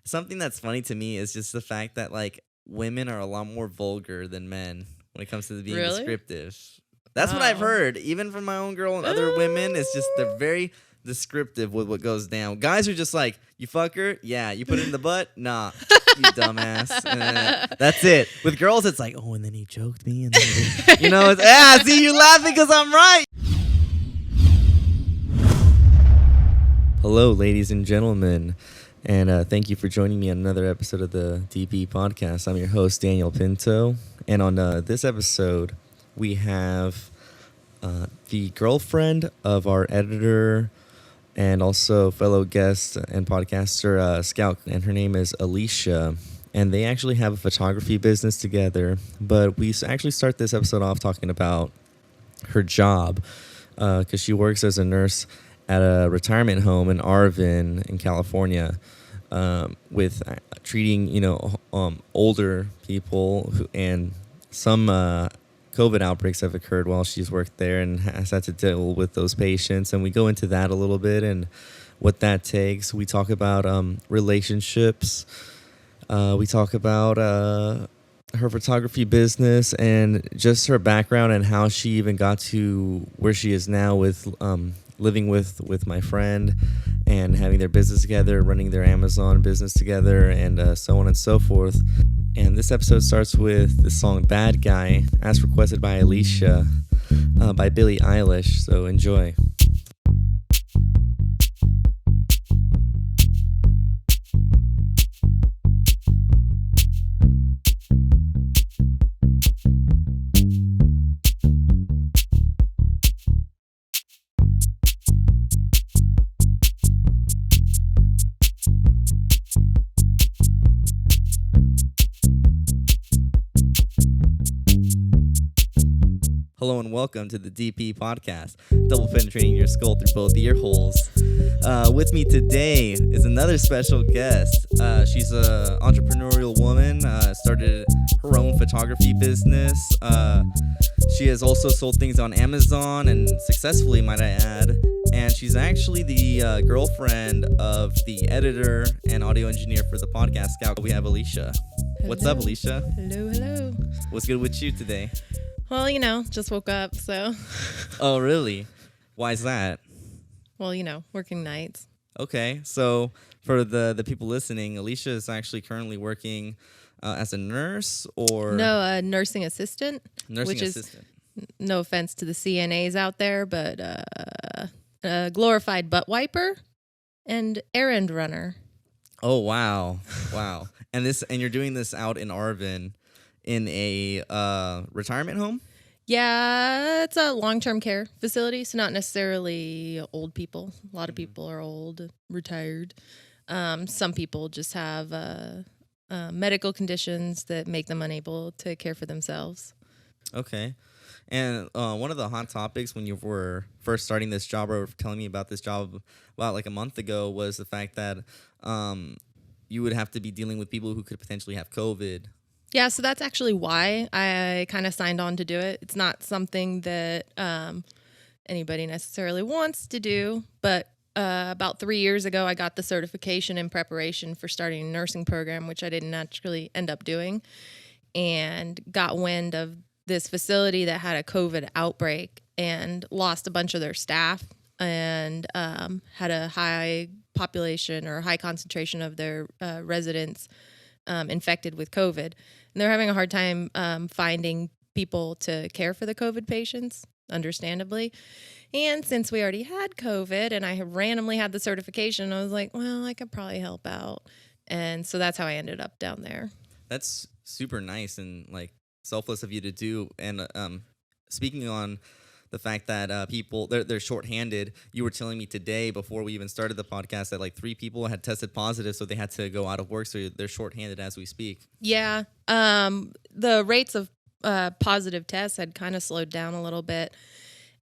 something that's funny to me is just the fact that like women are a lot more vulgar than men when it comes to being Really? descriptive. That's what I've Wow. heard, even from my own girl and other women. It's just they're very descriptive with what goes down. Guys are just like, you fuck her? Yeah. You put it in the butt? Nah. You dumbass. That's it. With girls, it's like, oh, and then he choked me. And then it's, see, you're laughing because I'm right. Hello, ladies and gentlemen. And thank you for joining me on another episode of the DP Podcast. I'm your host, Daniel Pinto. And on this episode, we have the girlfriend of our editor and also fellow guest and podcaster, Scout. And her name is Alicia. And they actually have a photography business together. But we actually start this episode off talking about her job because she works as a nurse at a retirement home in Arvin in California with treating, older people and some COVID outbreaks have occurred while she's worked there and has had to deal with those patients. And we go into that a little bit and what that takes. We talk about relationships. We talk about her photography business and just her background and how she even got to where she is now with living with my friend and having their business together, running their Amazon business together, and so on and so forth. And this episode starts with the song Bad Guy, as requested by Alicia, by Billie Eilish. So enjoy. Hello and welcome to the DP Podcast, double penetrating your skull through both ear holes. With me today is another special guest. She's an entrepreneurial woman, started her own photography business. She has also sold things on Amazon and successfully, might I add. And she's actually the girlfriend of the editor and audio engineer for the podcast, Scout. We have Alicia. Hello. What's up, Alicia? Hello. What's good with you today? Well, just woke up, so. Oh, really? Why is that? Well, working nights. Okay, so for the people listening, Alicia is actually currently working as a nurse or... No, a nursing assistant. Nursing which assistant. Is, no offense to the CNAs out there, but a glorified butt wiper and errand runner. Oh, wow. Wow. And you're doing this out in Arvin in a retirement home? Yeah, it's a long-term care facility, so not necessarily old people. A lot of people are old, retired. Some people just have medical conditions that make them unable to care for themselves. Okay. And one of the hot topics when you were first starting this job or telling me about this job about like a month ago was the fact that you would have to be dealing with people who could potentially have COVID. Yeah, so that's actually why I kind of signed on to do it. It's not something that anybody necessarily wants to do, but about 3 years ago, I got the certification in preparation for starting a nursing program, which I didn't actually end up doing, and got wind of this facility that had a COVID outbreak and lost a bunch of their staff and had a high population or high concentration of their residents infected with COVID. And they're having a hard time finding people to care for the COVID patients, understandably. And since we already had COVID and I randomly had the certification, I was like, well, I could probably help out. And so that's how I ended up down there. That's super nice and like selfless of you to do. And speaking on the fact that people, they're shorthanded. You were telling me today before we even started the podcast that like 3 people had tested positive, so they had to go out of work. So they're shorthanded as we speak. Yeah. The rates of positive tests had kind of slowed down a little bit.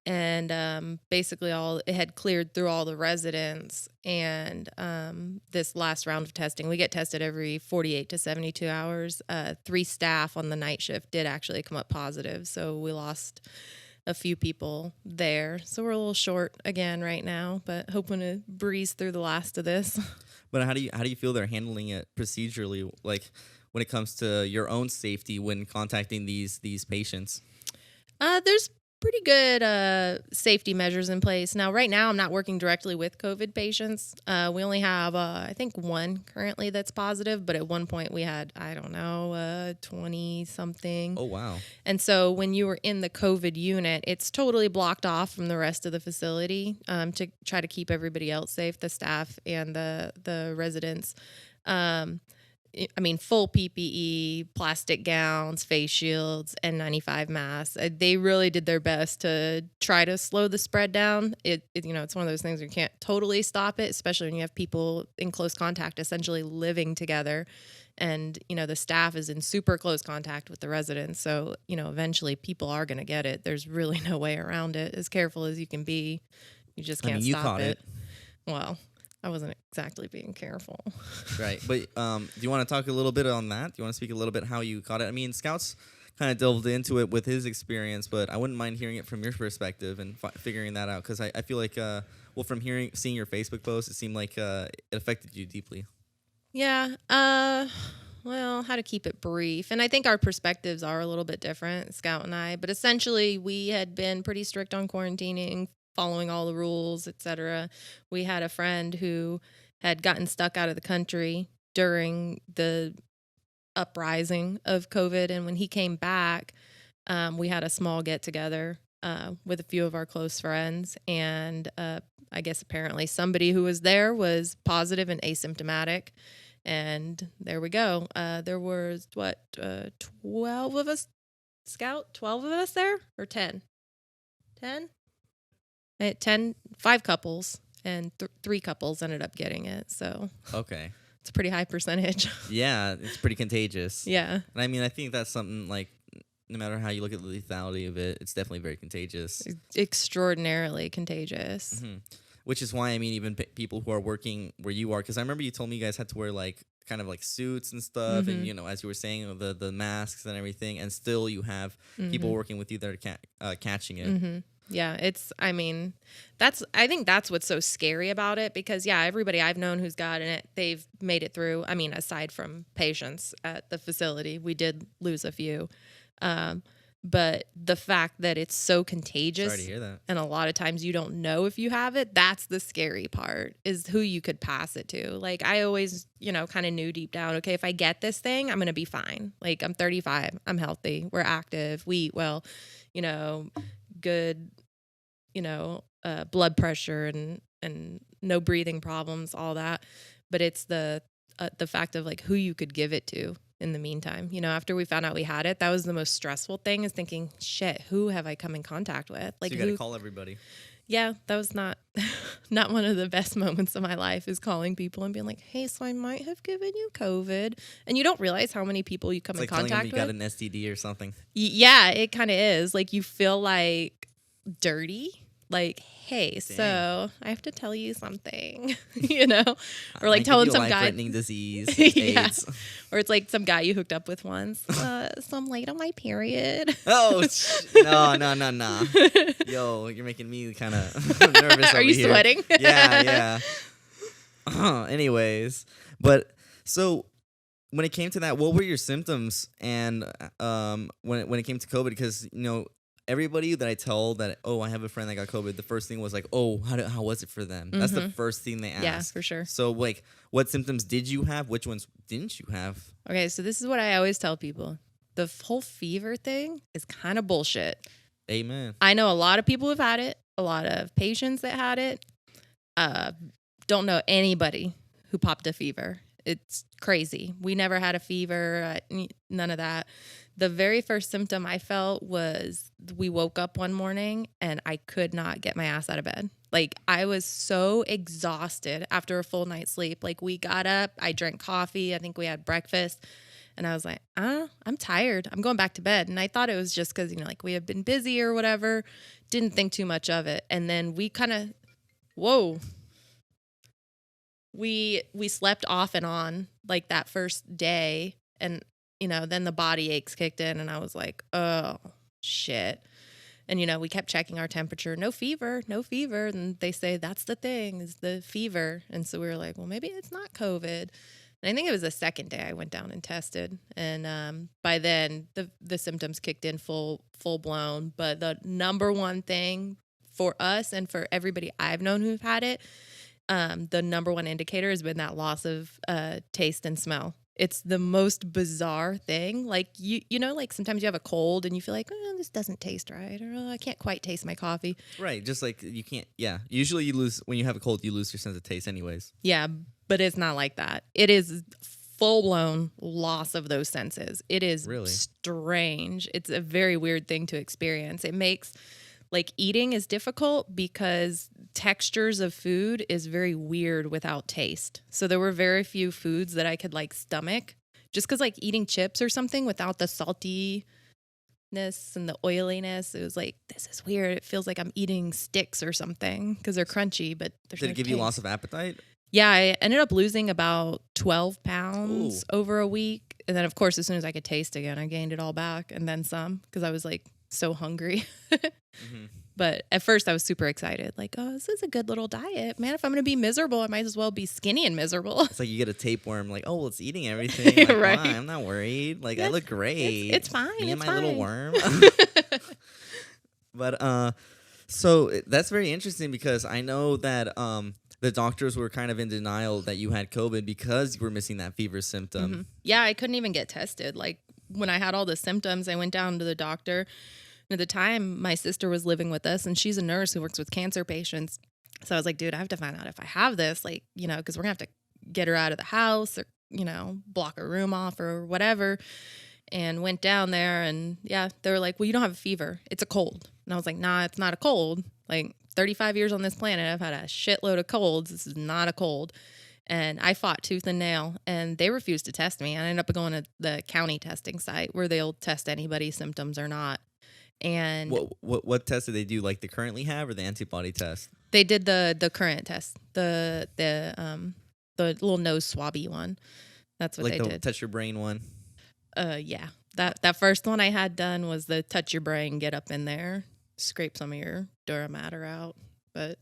And basically it had cleared through all the residents. And this last round of testing, we get tested every 48 to 72 hours. 3 staff on the night shift did actually come up positive. So we lost a few people there. So we're a little short again right now, but hoping to breeze through the last of this. But how do you feel they're handling it procedurally, like when it comes to your own safety when contacting these patients? There's pretty good safety measures in place. Now, right now, I'm not working directly with COVID patients. We only have, I think, one currently that's positive, but at one point we had, I don't know, 20 something. Oh wow. And so when you were in the COVID unit, it's totally blocked off from the rest of the facility to try to keep everybody else safe, the staff and the residents. I mean, full PPE, plastic gowns, face shields, N95 masks. They really did their best to try to slow the spread down. It's one of those things where you can't totally stop it, especially when you have people in close contact, essentially living together. And, the staff is in super close contact with the residents. So, eventually people are going to get it. There's really no way around it. As careful as you can be, you just can't You stop caught it. Well, I wasn't exactly being careful. Right. But do you want to talk a little bit on that? Do you want to speak a little bit how you caught it? I mean, Scouts kind of delved into it with his experience, but I wouldn't mind hearing it from your perspective and figuring that out, because I feel like, from seeing your Facebook post, it seemed like it affected you deeply. Yeah. Well, how to keep it brief. And I think our perspectives are a little bit different, Scout and I. But essentially, we had been pretty strict on quarantining, following all the rules, etc. We had a friend who had gotten stuck out of the country during the uprising of COVID. And when he came back, we had a small get together with a few of our close friends. And I guess apparently somebody who was there was positive and asymptomatic. And there we go. There was 12 of us, Scout? 12 of us there? Or 10? 10? 10, 5 couples, and 3 couples ended up getting it. So Okay. it's a pretty high percentage. Yeah, it's pretty contagious. Yeah. And I mean, I think that's something like, no matter how you look at the lethality of it, it's definitely very contagious. Extraordinarily contagious. Mm-hmm. Which is why, I mean, even people who are working where you are, because I remember you told me you guys had to wear like kind of like suits and stuff, Mm-hmm. and as you were saying, the masks and everything, and still you have people Mm-hmm. working with you that are catching it. Mm-hmm. Yeah, I think that's what's so scary about it, because everybody I've known who's gotten it, they've made it through. I mean, aside from patients at the facility, we did lose a few. But the fact that it's so contagious, Sorry to hear that. and a lot of times you don't know if you have it, that's the scary part, is who you could pass it to. Like, I always, kind of knew deep down, okay, if I get this thing, I'm going to be fine. Like, I'm 35, I'm healthy, we're active, we eat well, good, blood pressure and no breathing problems, all that. But it's the fact of like who you could give it to in the meantime. After we found out we had it, that was the most stressful thing, is thinking, shit, who have I come in contact with? Like, so you got to call everybody. Yeah, that was not one of the best moments of my life, is calling people and being like, hey, so I might have given you COVID. And you don't realize how many people you come in contact with. Telling them you got an STD or something. Yeah, it kind of is. Like, you feel like dirty. Like, hey, Dang. So I have to tell you something, or like telling some guy life-threatening disease, yeah. AIDS. Or it's like some guy you hooked up with once. So I'm late on my period. Oh, no. Yo, you're making me kind of nervous. Are you here. sweating? Yeah. Anyways, but so when it came to that, what were your symptoms? And when it came to COVID, because everybody that I tell that, I have a friend that got COVID, the first thing was like, how was it for them? Mm-hmm. That's the first thing they ask. Yeah, for sure. So like, what symptoms did you have? Which ones didn't you have? Okay, so this is what I always tell people. The whole fever thing is kind of bullshit. Amen. I know a lot of people who've had it, a lot of patients that had it. Don't know anybody who popped a fever. It's crazy. We never had a fever, none of that. The very first symptom I felt was we woke up one morning and I could not get my ass out of bed. Like, I was so exhausted after a full night's sleep. Like, we got up, I drank coffee, I think we had breakfast, and I was like, I'm tired. I'm going back to bed. And I thought it was just because, we had been busy or whatever. Didn't think too much of it. And then we kind of, we slept off and on like that first day, and then the body aches kicked in, and I was like, oh shit. And, you know, we kept checking our temperature, no fever, no fever. And they say that's the thing, is the fever. And so we were like, well, maybe it's not COVID. And I think it was the second day I went down and tested. And by then, the symptoms kicked in full blown. But the number one thing for us and for everybody I've known who've had it, the number one indicator has been that loss of taste and smell. It's the most bizarre thing. Like, you know, like sometimes you have a cold and you feel like, oh, this doesn't taste right. Or oh, I can't quite taste my coffee. Right. Just like you can't. Yeah. Usually you lose when you have a cold, you lose your sense of taste anyways. Yeah. But it's not like that. It is full blown loss of those senses. It is really strange. It's a very weird thing to experience. It makes like eating is difficult because textures of food is very weird without taste. So there were very few foods that I could like stomach just because like eating chips or something without the saltiness and the oiliness, it was like, this is weird. It feels like I'm eating sticks or something because they're crunchy, but there's Did no it give taste. you loss of appetite? Yeah, I ended up losing about 12 pounds over a week. And then, of course, as soon as I could taste again, I gained it all back and then some because I was like so hungry. Mm-hmm. But at first I was super excited. Like, oh, this is a good little diet. Man, if I'm going to be miserable, I might as well be skinny and miserable. It's like you get a tapeworm, like, oh, well, it's eating everything. Like, Right. why? I'm not worried. Like, I look great. It's fine. Me and it's my little fine. worm. But, so that's very interesting because I know that the doctors were kind of in denial that you had COVID because you were missing that fever symptom. Mm-hmm. Yeah, I couldn't even get tested. Like, when I had all the symptoms, I went down to the doctor. At the time, my sister was living with us, and she's a nurse who works with cancer patients. So I was like, dude, I have to find out if I have this, like, you know, because we're going to have to get her out of the house or, you know, block her room off or whatever. And went down there, and yeah, they were like, well, you don't have a fever. It's a cold. And I was like, nah, it's not a cold. Like, 35 years on this planet, I've had a shitload of colds. This is not a cold. And I fought tooth and nail, and they refused to test me. I ended up going to the county testing site where they'll test anybody's symptoms or not. And what test did they do? Like the currently have or the antibody test? they did the current test, the little nose swabby one. That's what like they the did. touch your brain one. Yeah. That first one I had done was the touch your brain, get up in there, scrape some of your dura mater out. But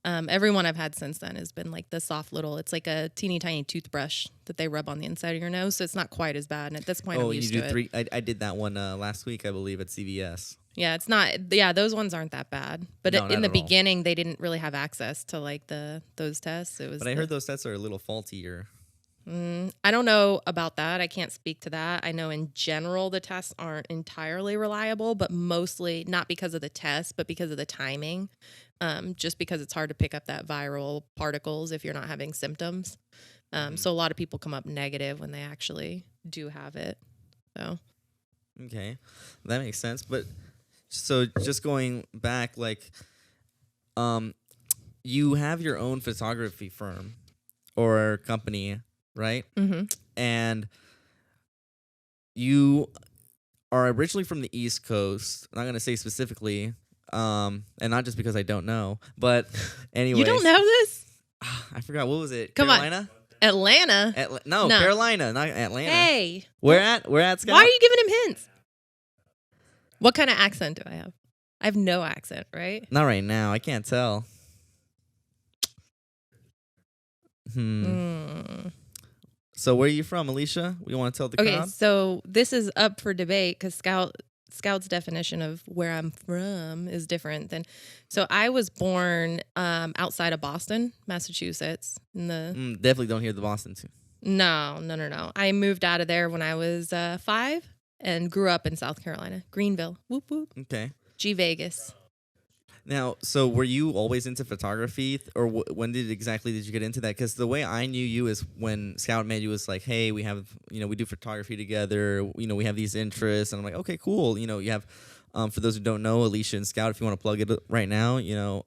every one I've had since then has been like the soft little, it's like a teeny tiny toothbrush that they rub on the inside of your nose. So it's not quite as bad. And at this point, I'm used to it. I did that one last week, I believe, at CVS. Yeah, it's not. Yeah, those ones aren't that bad. But No, in not the at all. beginning, they didn't really have access to like those tests. It was. But I heard those tests are a little faultier. I don't know about that. I can't speak to that. I know in general the tests aren't entirely reliable, but mostly not because of the test, but because of the timing. Just because it's hard to pick up that viral particles if you're not having symptoms. So a lot of people come up negative when they actually do have it. So. Okay, that makes sense. But so just going back, like, you have your own photography firm or company, right? Mm-hmm. And you are originally from the East Coast. I'm not going to say specifically, and not just because I don't know, but anyways. You don't know this? I forgot. What was it? Come on. Carolina? Atlanta? No, Carolina, not Atlanta. Hey. We're at Scott. Why are you giving him hints? What kind of accent do I have? I have no accent, right? Not right now. I can't tell. So where are you from, Alicia? We want to tell the crowd? So this is up for debate because Scout's definition of where I'm from is different than. So I was born outside of Boston, Massachusetts. Definitely don't hear the Boston too. No. I moved out of there when I was 5 and grew up in South Carolina, Greenville. Whoop whoop. Okay. G Vegas. Now, so were you always into photography, or when did you get into that? Because the way I knew you is when Scout met you was like, hey, we have, we do photography together. We have these interests, and I'm like, okay, cool. You have, for those who don't know, Alicia and Scout, if you want to plug it right now, No,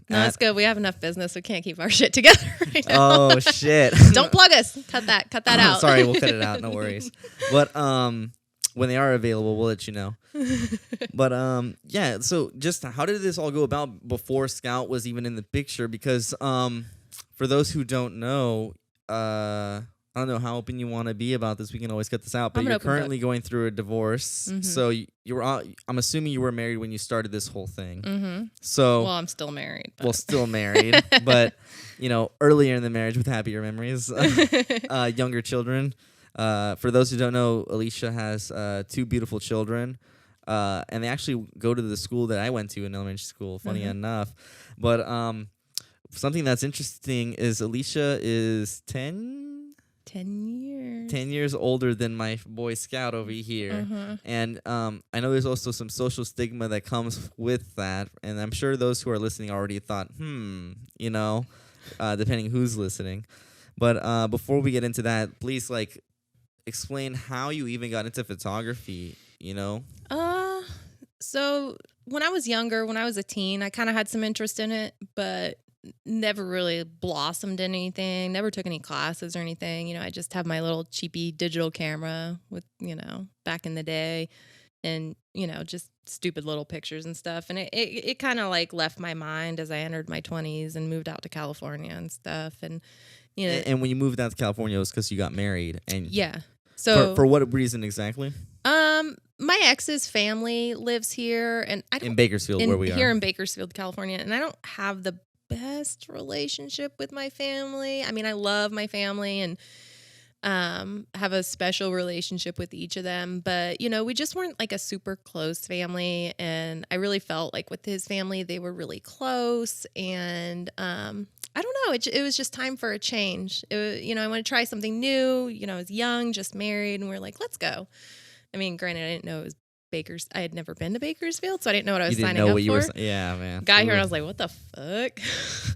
it's good. We have enough business. We can't keep our shit together right now. Oh shit! Don't plug us. Cut that out. Sorry, we'll cut it out. No worries. But when they are available, we'll let you know. But yeah. So just how did this all go about before Scout was even in the picture? Because for those who don't know, I don't know how open you want to be about this. We can always cut this out. But I'm an you're open book. currently going through a divorce. Mhm. So you were. I'm assuming you were married when you started this whole thing. Mm-hmm. So Well, I'm still married. But. well, still married, but earlier in the marriage with happier memories, younger children. For those who don't know, Alicia has 2 beautiful children, and they actually go to the school that I went to in elementary school. Funny enough, but something that's interesting is Alicia is 10 years. 10 years older than my Boy Scout over here. And I know there's also some social stigma that comes with that. And I'm sure those who are listening already thought, depending who's listening. But before we get into that, please, explain how you even got into photography, So when I was younger, when I was a teen, I kind of had some interest in it, but never really blossomed anything, never took any classes or anything. I just have my little cheapy digital camera with, back in the day and, just stupid little pictures and stuff. And it kind of left my mind as I entered my 20s and moved out to California and stuff. And, And when you moved out to California, it was because you got married. And yeah. So for what reason exactly? My ex's family lives here, and I don't in Bakersfield, where we are here in Bakersfield, California, and I don't have the best relationship with my family. I mean, I love my family and have a special relationship with each of them, but we just weren't a super close family, and I really felt like with his family they were really close, and I don't know, it was just time for a change. I want to try something new. I was young, just married, and we were like, let's go. I mean, granted, I didn't know it was I had never been to Bakersfield, so I didn't know what I was signing up for. Yeah, man. Got here and I was like, what the fuck?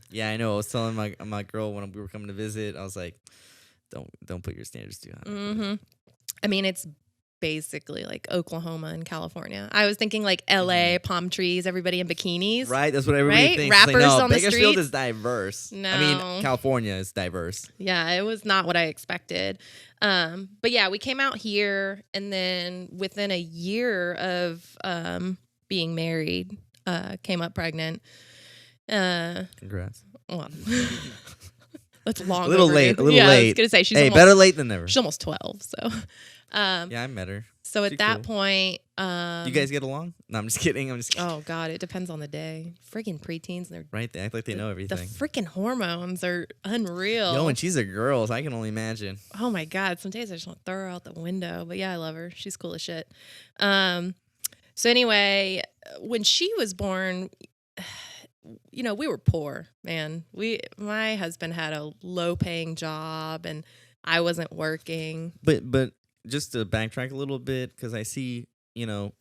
Yeah, I know. I was telling my girl when we were coming to visit, I was like, don't put your standards too high. Mm-hmm. I mean, it's basically like Oklahoma and California. I was thinking like LA, palm trees, everybody in bikinis. Right, that's what everybody thinks. Rappers on the Bakersfield street. is diverse. No. I mean, California is diverse. Yeah, it was not what I expected. But yeah, we came out here, and then within a year of being married, came up pregnant. Congrats. Well, that's long. A little late. I was gonna say she's better late than never. She's almost 12. So. Yeah, I met her. So at that point, you guys get along? No, I'm just kidding. Oh God, it depends on the day. Freaking preteens, they're right. They act like they know everything. The freaking hormones are unreal. Yo, and she's a girl, so I can only imagine. Oh my God, some days I just want to throw her out the window. But yeah, I love her. She's cool as shit. So anyway, when she was born, we were poor, man. My husband had a low-paying job, and I wasn't working. But just to backtrack a little bit, because I see, you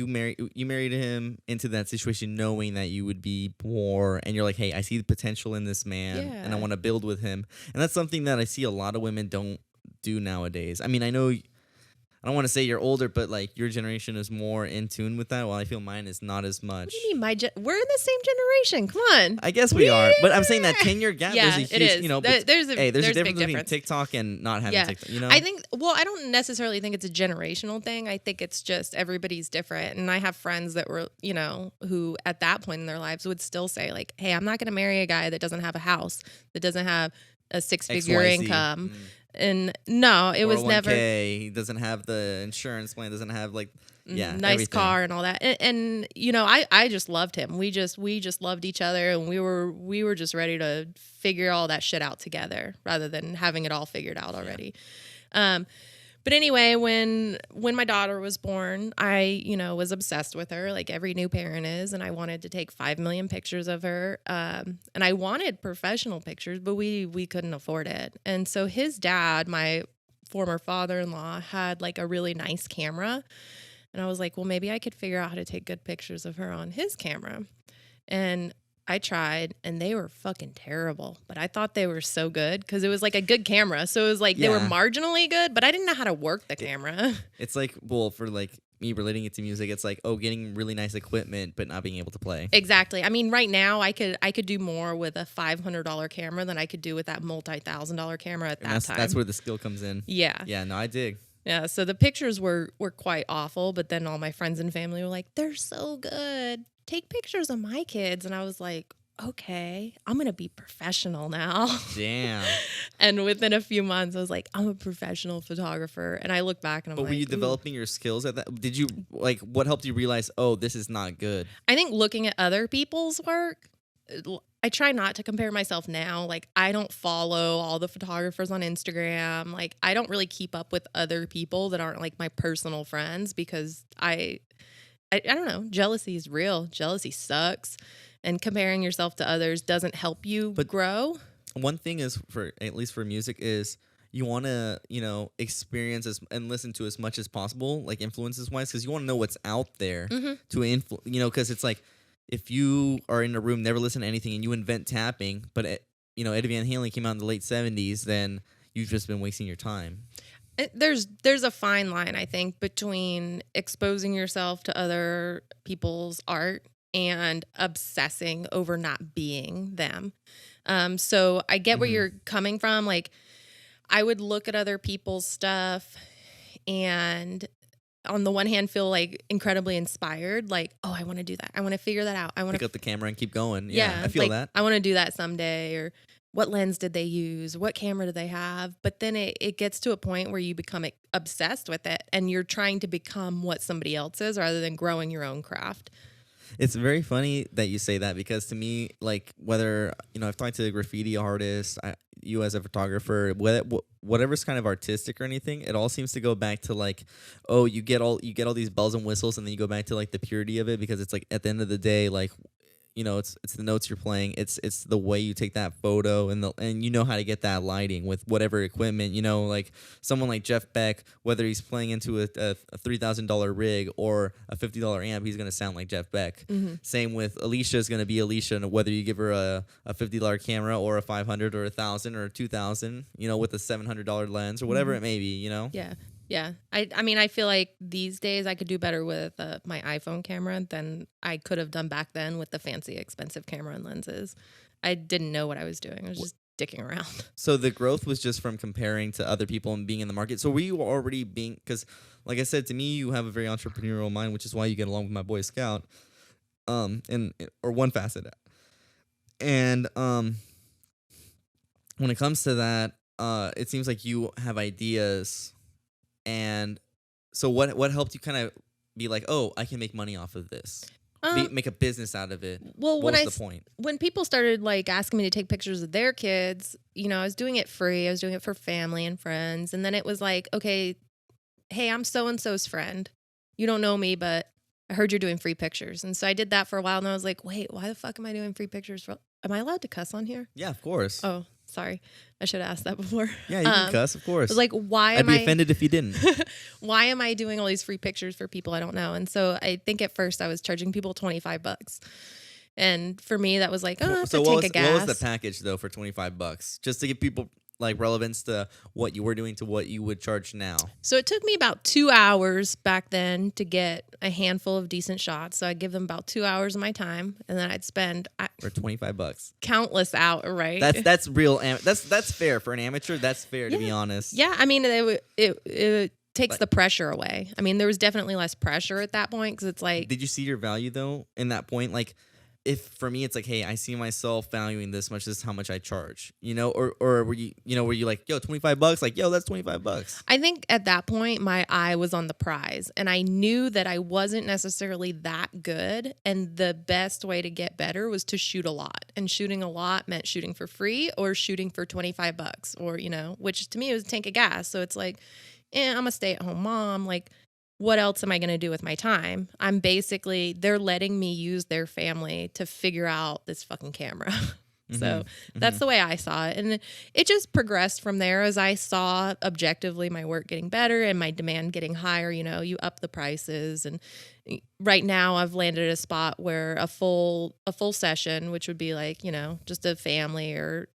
married him into that situation knowing that you would be poor, and you're like, hey, I see the potential in this man, and I want to build with him. And that's something that I see a lot of women don't do nowadays. I mean, I know, I don't want to say you're older, but your generation is more in tune with that, while I feel mine is not as much. What do you mean we're in the same generation? Come on. I guess we are, but I'm saying that 10-year gap. Yeah, there's a huge, it is. There's a difference between difference. TikTok and not having TikTok. I think. Well, I don't necessarily think it's a generational thing. I think it's just everybody's different, and I have friends that were, who at that point in their lives would still say like, "Hey, I'm not going to marry a guy that doesn't have a house, that doesn't have a 6-figure income." And no, it was never. He doesn't have the insurance plan. Doesn't have nice everything. Car and all that. And I just loved him. We just loved each other, and we were just ready to figure all that shit out together rather than having it all figured out already. But anyway, when my daughter was born, I, was obsessed with her like every new parent is. And I wanted to take 5 million pictures of her. And I wanted professional pictures, but we couldn't afford it. And so his dad, my former father-in-law, had like a really nice camera. And I was like, well, maybe I could figure out how to take good pictures of her on his camera. And I tried, and they were fucking terrible, but I thought they were so good because it was like a good camera. So it was like they were marginally good, but I didn't know how to work the camera. It's like, well, for like me relating it to music, it's like, getting really nice equipment, but not being able to play. Exactly. I mean, right now I could do more with a $500 camera than I could do with that multi-$1,000 camera at that time. That's where the skill comes in. Yeah. Yeah, no, I dig. Yeah, so the pictures were quite awful, but then all my friends and family were like, they're so good. Take pictures of my kids. And I was like, okay, I'm going to be professional now. Damn. And within a few months, I was like, I'm a professional photographer. And I look back and I'm But were like, you ooh. developing your skills at that? Did you like what helped you realize, oh, this is not good? I think looking at other people's work, I try not to compare myself now. Like, I don't follow all the photographers on Instagram. Like, I don't really keep up with other people that aren't like my personal friends because I don't know, jealousy is real. Jealousy sucks. And comparing yourself to others doesn't help you But grow. one thing is, for at least for music, is you want to experience and listen to as much as possible, like influences wise, because you want to know what's out there Hmm. to because it's like if you are in a room, never listen to anything, and you invent tapping, but Eddie Van Halen came out in the late '70s, then you've just been wasting your time. There's a fine line, I think, between exposing yourself to other people's art and obsessing over not being them. So I get where Hmm. you're coming from. Like, I would look at other people's stuff and on the one hand feel like incredibly inspired, like, oh, I want to do that. I want to figure that out. I want Pick to, up the camera and keep going. Yeah, yeah, I feel like that. I want to do that someday. Or what lens did they use? What camera do they have? But then it gets to a point where you become obsessed with it and you're trying to become what somebody else is rather than growing your own craft. It's very funny that you say that because to me, like whether I've talked to graffiti artists, you as a photographer, whatever's kind of artistic or anything, it all seems to go back to like, oh, you get all these bells and whistles, and then you go back to like the purity of it because it's like at the end of the day, like it's the notes you're playing, it's the way you take that photo, and you know how to get that lighting with whatever equipment, like someone like Jeff Beck, whether he's playing into a $3,000 rig or a $50 amp, he's gonna sound like Jeff Beck. Mm-hmm. Same with Alicia is gonna be Alicia, and whether you give her a $50 camera or a 500 or 1,000 or 2,000, with a $700 lens or whatever Mm-hmm. it may be. Yeah. Yeah. I mean, I feel like these days I could do better with my iPhone camera than I could have done back then with the fancy, expensive camera and lenses. I didn't know what I was doing. I was just dicking around. So the growth was just from comparing to other people and being in the market. So were you already because like I said, to me, you have a very entrepreneurial mind, which is why you get along with my Boy Scout, and or one facet. And when it comes to that, it seems like you have ideas. And so what helped you kind of be like, oh, I can make money off of this, make a business out of it? Well, What was the point? when people started like asking me to take pictures of their kids, I was doing it free. I was doing it for family and friends. And then it was like, okay, hey, I'm so-and-so's friend. You don't know me, but I heard you're doing free pictures. And so I did that for a while. And I was like, wait, why the fuck am I doing free pictures? Am I allowed to cuss on here? Yeah, of course. Oh, sorry. I should have asked that before. Yeah, you can cuss, of course. I was like, why I'd am be I offended if you didn't. why am I doing all these free pictures for people I don't know? And so I think at first I was charging people $25. And for me, that was like, oh, it's So a tank of gas. what was the package though for $25? Just to give people like relevance to what you were doing to what you would charge now. So it took me about 2 hours back then to get a handful of decent shots. So I'd give them about 2 hours of my time, and then I'd spend For $25. countless out. Right? That's real. That's fair for an amateur. That's fair, to be honest. Yeah, I mean, it takes the pressure away. I mean, there was definitely less pressure at that point because it's like, Did you see your value though in that point? Like, if for me it's like, hey, I see myself valuing this much. This is how much I charge. Or were you like, yo, $25? Like, yo, that's $25. I think at that point, my eye was on the prize, and I knew that I wasn't necessarily that good. And the best way to get better was to shoot a lot. And shooting a lot meant shooting for free or shooting for $25, or, which to me was a tank of gas. So it's like, I'm a stay-at-home mom. Like, what else am I going to do with my time? They're letting me use their family to figure out this fucking camera. So that's the way I saw it. And it just progressed from there as I saw objectively my work getting better and my demand getting higher. You up the prices. And right now I've landed at a spot where a full session, which would be like, just a family or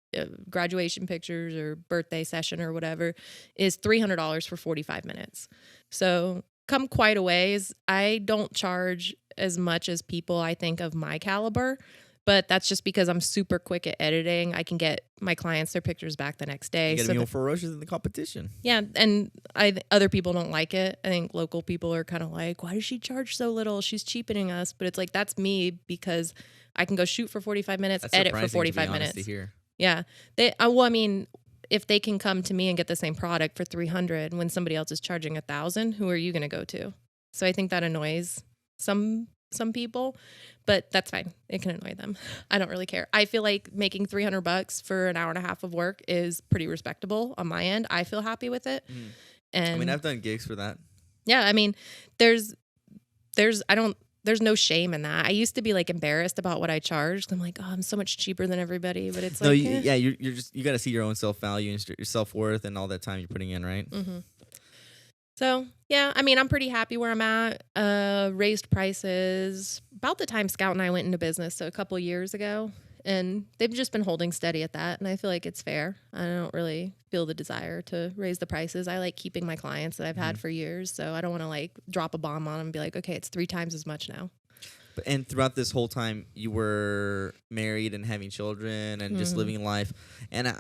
graduation pictures or birthday session or whatever, is $300 for 45 minutes. So come quite a ways. I don't charge as much as people I think of my caliber, but that's just because I'm super quick at editing. I can get my clients their pictures back the next day. You gotta be more ferocious in the competition. Yeah, and other people don't like it. I think local people are kind of like, why does she charge so little? She's cheapening us. But it's like, that's me because I can go shoot for 45 minutes, That's edit for surprising, 45 to be honest, minutes. to hear. Yeah. Well, I mean, if they can come to me and get the same product for 300 when somebody else is charging 1,000, who are you going to go to? So I think that annoys some people, but that's fine. It can annoy them. I don't really care. I feel like making $300 for an hour and a half of work is pretty respectable on my end. I feel happy with it. And I mean, I've done gigs for that. Yeah, I mean, there's no shame in that. I used to be like embarrassed about what I charged. I'm like, oh, I'm so much cheaper than everybody, but it's like, yeah, you're just, you got to see your own self-value and your self-worth and all that time you're putting in, right? Mm-hmm. So yeah, I mean, I'm pretty happy where I'm at. Raised prices about the time Scout and I went into business, so a couple years ago, and they've just been holding steady at that, and I feel like it's fair. I don't really feel the desire to raise the prices. I like keeping my clients that I've had for years, so I don't want to like drop a bomb on them and be like, okay, it's 3 times as much now. And throughout this whole time, you were married and having children and just living life. And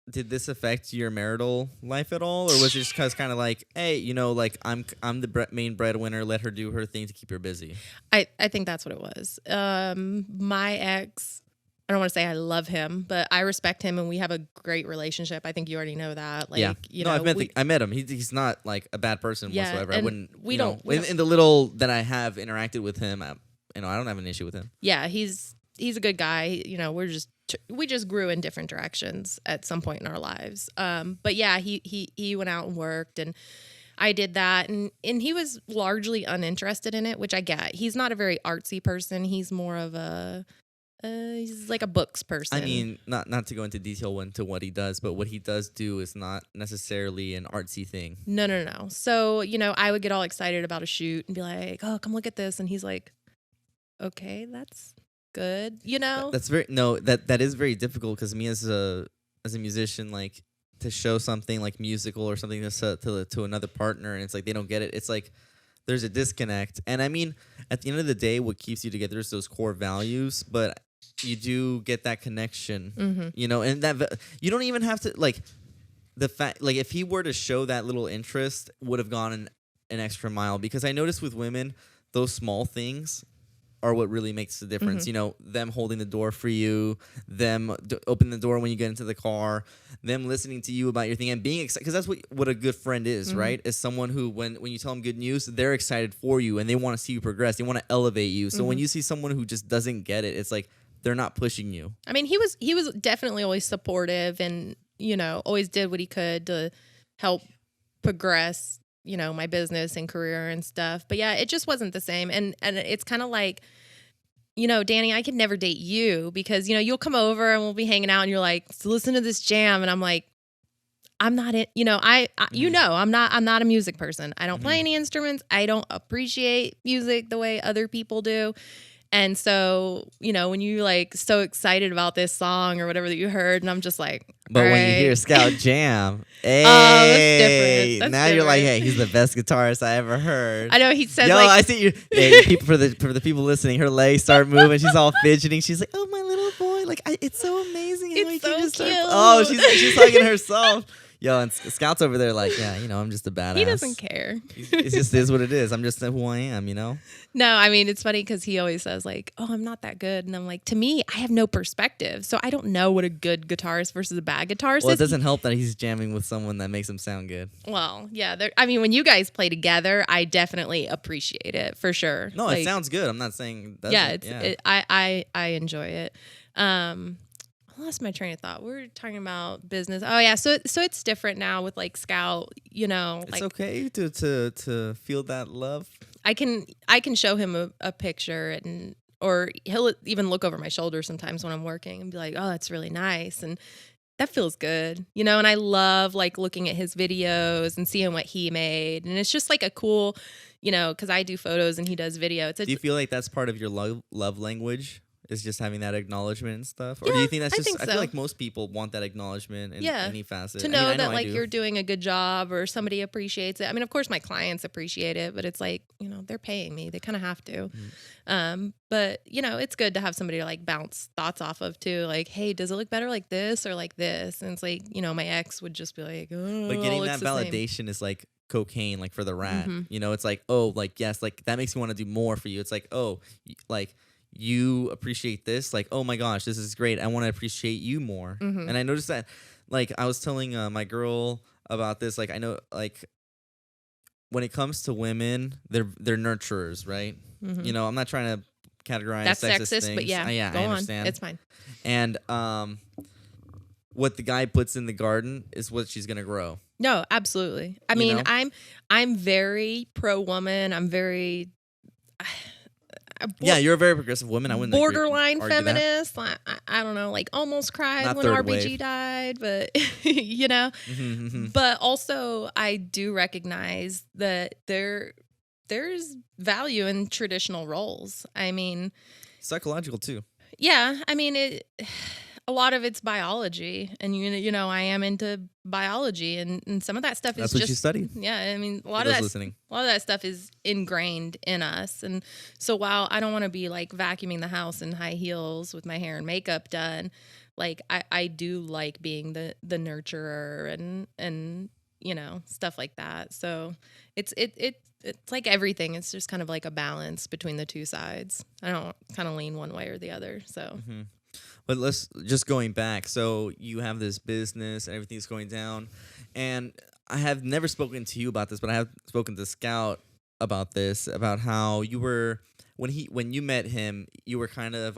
did this affect your marital life at all, or was it just kind of like, hey, you know, like I'm the main breadwinner, let her do her thing to keep her busy? I think that's what it was. My ex, I don't want to say I love him, but I respect him and we have a great relationship. I think you already know that. Like, yeah. you know, know, I met him. He's not like a bad person whatsoever. I wouldn't. In the little that I have interacted with him, I don't have an issue with him. Yeah, he's a good guy. You know, we just grew in different directions at some point in our lives. But yeah, he went out and worked, and I did that, and he was largely uninterested in it, which I get. He's not a very artsy person. He's more of he's like a books person. I mean, not to go into detail into what he does, but what he does do is not necessarily an artsy thing. No. So, you know, I would get all excited about a shoot and be like, oh, come look at this. And he's like, okay, that's good. You know? That is very difficult, because me as a musician, like, to show something like musical or something to another partner, and it's like they don't get it. It's like there's a disconnect. And I mean, at the end of the day, what keeps you together is those core values, but you do get that connection, you know, and that you don't even have to, like, the fact, like, if he were to show that little interest, would have gone an extra mile, because I noticed with women, those small things are what really makes the difference. You know, them holding the door for you, them opening the door when you get into the car, them listening to you about your thing and being excited, because that's what a good friend is, right? Is someone who, when you tell them good news, they're excited for you and they want to see you progress. They want to elevate you. So when you see someone who just doesn't get it, it's like they're not pushing you. I mean, he was definitely always supportive, and, you know, always did what he could to help progress, you know, my business and career and stuff. But yeah, it just wasn't the same. And it's kind of like, you know, Danny, I could never date you because, you know, you'll come over and we'll be hanging out and you're like, so listen to this jam. And I'm like, I'm not you know, I'm not a music person. I don't play any instruments. I don't appreciate music the way other people do. And so, you know, when you like so excited about this song or whatever that you heard, and I'm just like, but when right. you hear Scout Jam, hey, that's different. Now you're like, hey, he's the best guitarist I ever heard. I know he said, yo, like, I see you. Hey, for the people listening, her legs start moving. She's all fidgeting. She's like, oh, my little boy, like, it's so amazing. How it's so cute. Oh, she's hugging herself. Yo, and Scout's over there like, yeah, you know, I'm just a badass. He doesn't care. It just is what it is. I'm just who I am, you know? No, I mean, it's funny because he always says like, oh, I'm not that good. And I'm like, to me, I have no perspective. So I don't know what a good guitarist versus a bad guitarist is. Well, it doesn't help that he's jamming with someone that makes him sound good. Well, yeah. I mean, when you guys play together, I definitely appreciate it for sure. No, like, it sounds good. I'm not saying that. Yeah, I enjoy it. I lost my train of thought. We were talking about business. Oh yeah, so it's different now with like Scout. You know, it's like, okay to feel that love. I can show him a picture, or he'll even look over my shoulder sometimes when I'm working and be like, oh, that's really nice, and that feels good, you know. And I love like looking at his videos and seeing what he made, and it's just like a cool, you know, because I do photos and he does video. Do you feel like that's part of your love language? Is just having that acknowledgement and stuff? Or do Yeah, you think that's I just, think I feel so. like most people want that acknowledgement in Yeah. any facet. To I mean, know I that I like do. you're doing a good job or somebody appreciates it. I mean, of course my clients appreciate it, but it's like, they're paying me. They kind of have to. But it's good to have somebody to like bounce thoughts off of too. Like, hey, does it look better like this or like this? And it's like, my ex would just be like, oh, But it all getting looks that the same. validation is like cocaine, like for the rat. Mm-hmm. It's like, oh, like, yes, like that makes me want to do more for you. It's like, oh, like you appreciate this. Like, oh my gosh, this is great. I want to appreciate you more. Mm-hmm. And I noticed that, like, I was telling my girl about this. Like, I know, like, when it comes to women, they're nurturers, right? Mm-hmm. I'm not trying to categorize That's sexist sexist, things. but yeah, Yeah, go I on. understand. It's fine. And what the guy puts in the garden is what she's gonna grow. No, absolutely. I You mean, know? I'm very pro woman. I'm very Yeah, you're a very progressive woman. I wouldn't borderline argue that. feminist. I don't know, like almost cried Not when third RBG wave. died, but Mm-hmm. But also I do recognize that there's value in traditional roles. I mean, Psychological too. yeah, I mean a lot of it's biology, and I am into biology, and some of that stuff That's is what just you studied. Yeah, I mean a lot For of those that listening. a lot of that stuff is ingrained in us, and so while I don't want to be like vacuuming the house in high heels with my hair and makeup done, like I do like being the nurturer and stuff like that. So it's like everything. It's just kind of like a balance between the two sides. I don't kind of lean one way or the other. So. Mm-hmm. But let's just going back. So you have this business and everything's going down, and I have never spoken to you about this, but I have spoken to Scout about this, about how you were when you met him, you were kind of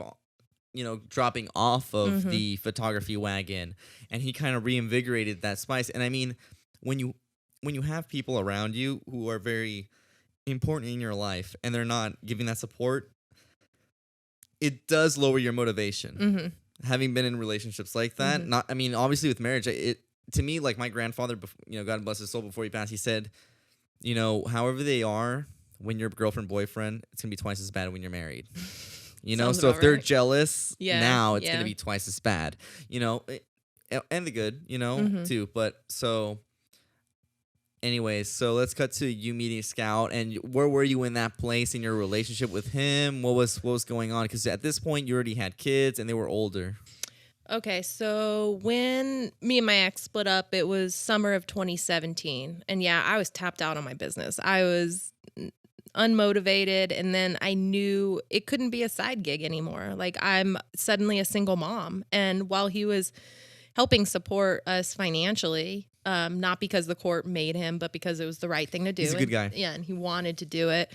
dropping off of the photography wagon, and he kind of reinvigorated that spice. And I mean, when you have people around you who are very important in your life and they're not giving that support, it does lower your motivation. Mm-hmm. Having been in relationships like that, Mm-hmm. not, I mean, obviously with marriage, it to me, like my grandfather, God bless his soul, before he passed, he said, however they are when you're girlfriend, boyfriend, it's gonna be twice as bad when you're married. Sounds So if about they're right. jealous now, it's Yeah. gonna be twice as bad. And the good, Mm-hmm. too. But so. Anyways, so let's cut to you meeting Scout, and where were you in that place in your relationship with him? What was going on? Because at this point, you already had kids, and they were older. Okay, so when me and my ex split up, it was summer of 2017, and yeah, I was tapped out on my business. I was unmotivated, and then I knew it couldn't be a side gig anymore. Like I'm suddenly a single mom, and while he was helping support us financially, not because the court made him, but because it was the right thing to do. He's a good guy. Yeah, and he wanted to do it.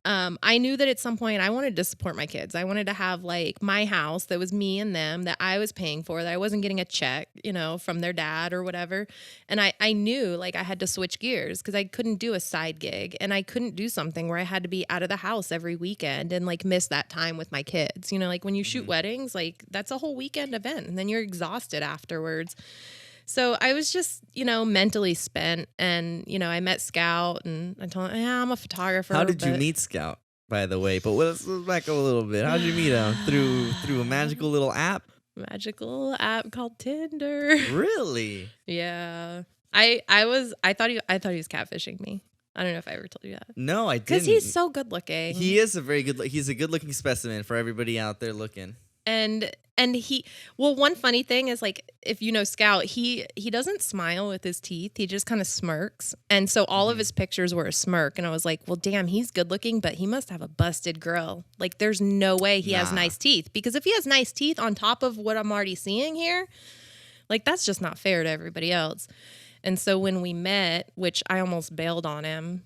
I knew that at some point I wanted to support my kids. I wanted to have like my house that was me and them, that I was paying for, that I wasn't getting a check, from their dad or whatever. And I knew like I had to switch gears because I couldn't do a side gig, and I couldn't do something where I had to be out of the house every weekend and like miss that time with my kids. Like when you shoot weddings, like that's a whole weekend event, and then you're exhausted afterwards. So I was just, mentally spent, and, I met Scout, and I told him, yeah, I'm a photographer. How did you meet Scout, by the way? But let's back a little bit. How did you meet him? Through a magical little app? Magical app called Tinder. Really? Yeah. I thought he was catfishing me. I don't know if I ever told you that. No, I didn't. Because he's so good looking. He is he's a good looking specimen for everybody out there looking. And one funny thing is, like, if you know Scout, he doesn't smile with his teeth. He just kind of smirks. And so all of his pictures were a smirk. And I was like, well, damn, he's good looking, but he must have a busted grill. Like, there's no way he has nice teeth. Because if he has nice teeth on top of what I'm already seeing here, like, that's just not fair to everybody else. And so when we met, which I almost bailed on him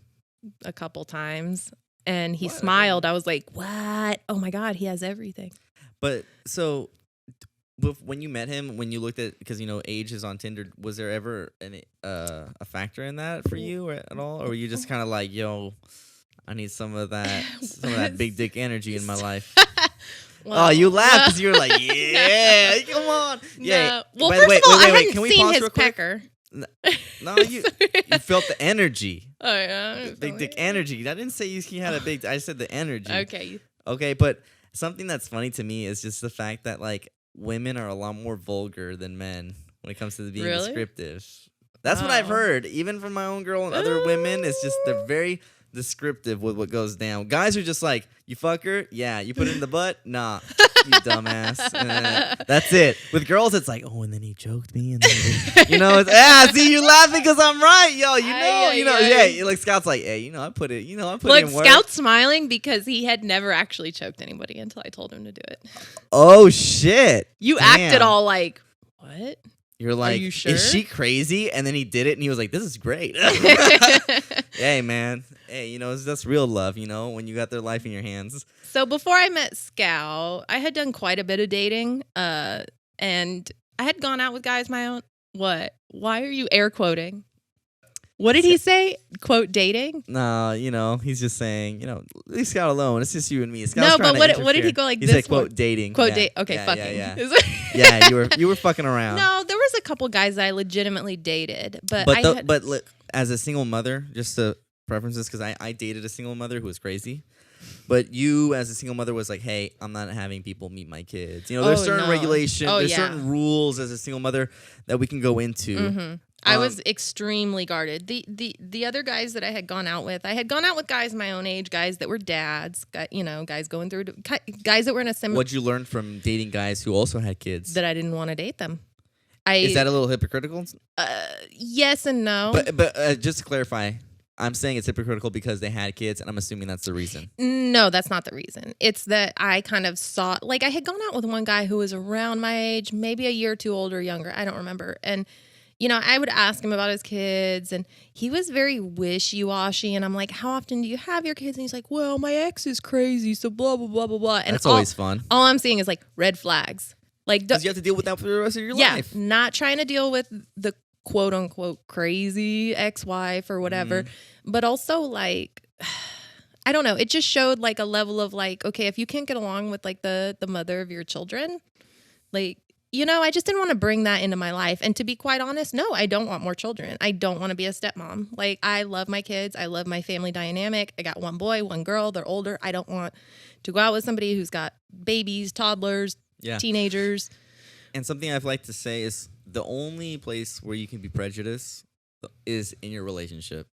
a couple times, and he smiled, I was like, what? Oh my God, he has everything. But so, when you met him, when you looked at, because age is on Tinder, was there ever a factor in that for you at all, or were you just kind of like, yo, I need some of that big dick energy in my life? Well, you laughed because you were like, yeah, come on, yeah. No. Well, first of all, I hadn't Can we seen pause his real quick? pecker. No, you felt the energy. Oh yeah, Big dick energy. I didn't say he had a big. I said the energy. Okay. Okay, but something that's funny to me is just the fact that like women are a lot more vulgar than men when it comes to being Really? descriptive. That's what I've Oh. heard, even from my own girl and other women. It's just they're very descriptive with what goes down. Guys are just like, you fuck her? Yeah. You put it in the butt? Nah. You dumbass. That's it. With girls, it's like, oh, and then he choked me. And then see, you laughing because I'm right. Yo, yeah. Like Scout's like, hey, I put it in Look, work. Scout's smiling because he had never actually choked anybody until I told him to do it. Oh, shit. You Damn. acted all like, what? You're like, you sure? Is she crazy? And then he did it, and he was like, this is great. Hey, man. Hey, that's real love, when you got their life in your hands. So before I met Scout, I had done quite a bit of dating, and I had gone out with guys my own. What? Why are you air quoting? What did he say? Quote dating? No, he's just saying, leave Scout alone. It's just you and me. No, but what did he go like he this? He said, quote, dating. Quote, yeah. date. Okay, yeah, fucking. Yeah, yeah. You were fucking around. No, there was a couple guys that I legitimately dated, but look, as a single mother, just to preference this, because I dated a single mother who was crazy. But you, as a single mother, was like, hey, I'm not having people meet my kids. There's certain regulations, there's certain rules as a single mother that we can go into. Mm-hmm. I was extremely guarded. The other guys that I had gone out with, I had gone out with guys my own age, guys that were dads, guys going through, guys that were in a similar. What'd you learn from dating guys who also had kids? That I didn't want to date them. Is that a little hypocritical? Yes and no. But just to clarify, I'm saying it's hypocritical because they had kids, and I'm assuming that's the reason. No, that's not the reason. It's that I kind of saw, like, I had gone out with one guy who was around my age, maybe a year or two older or younger. I don't remember. And, I would ask him about his kids, and he was very wishy-washy. And I'm like, how often do you have your kids? And he's like, well, my ex is crazy, so blah, blah, blah, blah, blah. And that's always fun. All I'm seeing is, like, red flags. Like, because you have to deal with that for the rest of your life. Yeah, not trying to deal with the quote-unquote crazy ex-wife or whatever. But also, like, I don't know. It just showed, like, a level of, like, okay, if you can't get along with, like, the mother of your children, like, I just didn't want to bring that into my life. And to be quite honest, no, I don't want more children. I don't want to be a stepmom. Like, I love my kids. I love my family dynamic. I got one boy, one girl. They're older. I don't want to go out with somebody who's got babies, toddlers, teenagers. And something I've liked to say is the only place where you can be prejudiced is in your relationship.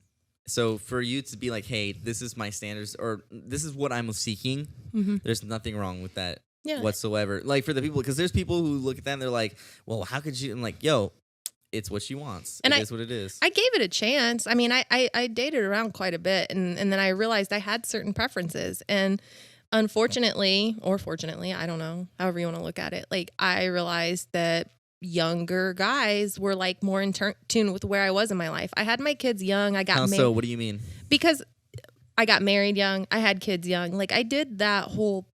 So for you to be like, hey, this is my standards, or this is what I'm seeking, there's nothing wrong with that whatsoever. Like, for the people, because there's people who look at that and they're like, well, how could you? I'm like, yo, it's what she wants. It is what it is. I gave it a chance. I mean, I dated around quite a bit, and then I realized I had certain preferences. And unfortunately, or fortunately, I don't know, however you want to look at it, like, I realized that younger guys were, like, more in tune with where I was in my life. I had my kids young. I got married. So what do you mean? Because I got married young. I had kids young. Like, I did that whole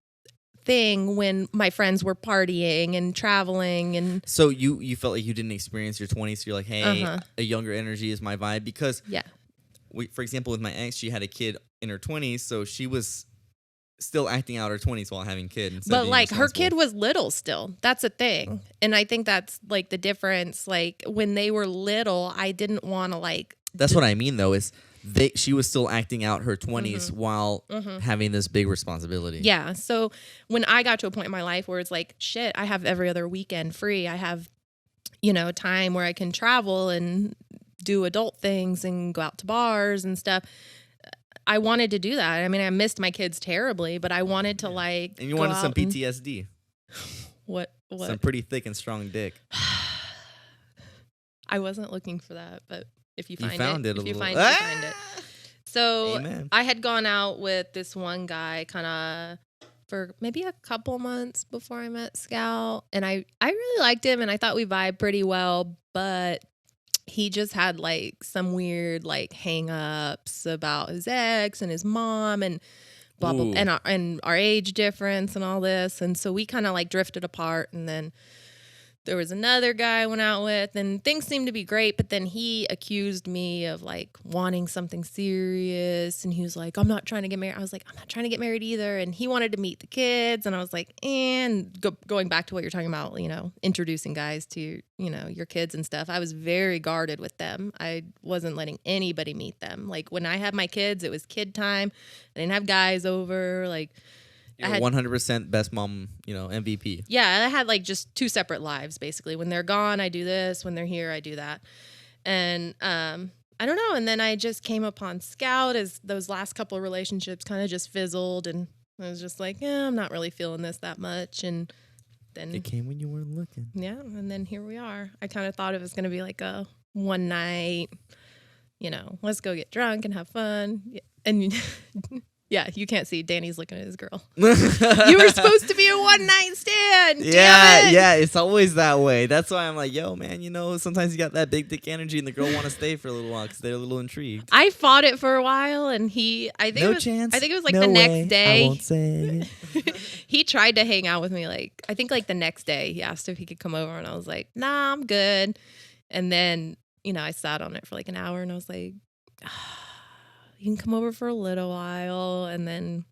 thing when my friends were partying and traveling. And so you felt like you didn't experience your 20s, so you're like, hey, a younger energy is my vibe. Because for example, with my ex, she had a kid in her 20s, so she was still acting out her 20s while having kids. But, like, her kid was little still. That's a thing. And I think that's, like, the difference. Like, when they were little, I didn't want to, like... That's what I mean, though, is she was still acting out her 20s while having this big responsibility. Yeah. So when I got to a point in my life where it's like, shit, I have every other weekend free. I have, time where I can travel and do adult things and go out to bars and stuff. I wanted to do that. I mean, I missed my kids terribly, but I wanted to, like, and you wanted some PTSD. What? Some pretty thick and strong dick. I wasn't looking for that, but if you find you found it, if you little... find it, you find it. So Amen. I had gone out with this one guy kind of for maybe a couple months before I met Scout, and I really liked him, and I thought we vibed pretty well, but he just had, like, some weird, like, hang-ups about his ex and his mom and blah, blah, and our age difference and all this. And so we kind of, like, drifted apart. And then there was another guy I went out with, and things seemed to be great. But then he accused me of, like, wanting something serious. And he was like, I'm not trying to get married. I was like, I'm not trying to get married either. And he wanted to meet the kids. And I was like, going back to what you're talking about, introducing guys to, your kids and stuff. I was very guarded with them. I wasn't letting anybody meet them. Like, when I had my kids, it was kid time. I didn't have guys over. Like, You're 100% best mom, MVP. Yeah, I had like just two separate lives basically. When they're gone, I do this. When they're here, I do that. And I don't know. And then I just came upon Scout as those last couple of relationships kind of just fizzled, and I was just like, yeah, I'm not really feeling this that much. And then it came when you weren't looking. Yeah, and then here we are. I kind of thought it was going to be like a one night, let's go get drunk and have fun. And yeah, you can't see. Danny's looking at his girl. You were supposed to be a one night stand. Yeah, it's always that way. That's why I'm like, yo, man, sometimes you got that big dick energy and the girl want to stay for a little while because they're a little intrigued. I fought it for a while, and I think it was like the next day. I won't say. He tried to hang out with me. I think the next day he asked if he could come over, and I was like, nah, I'm good. And then, I sat on it for like an hour, and I was like, you can come over for a little while. And then,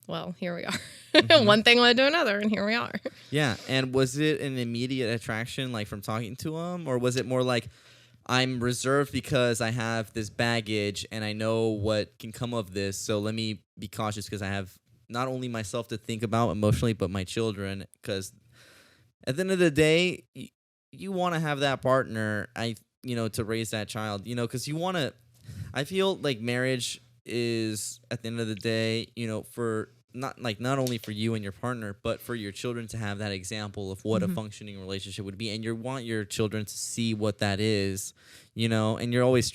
well, here we are. Mm-hmm. One thing led to another, and here we are. Yeah. And was it an immediate attraction, from talking to him? Or was it more like, I'm reserved because I have this baggage and I know what can come of this, so let me be cautious because I have not only myself to think about emotionally, but my children? Because at the end of the day, you want to have that partner, to raise that child, because you want to. I feel like marriage is, at the end of the day, for not only for you and your partner, but for your children to have that example of what a functioning relationship would be. And you want your children to see what that is, and you're always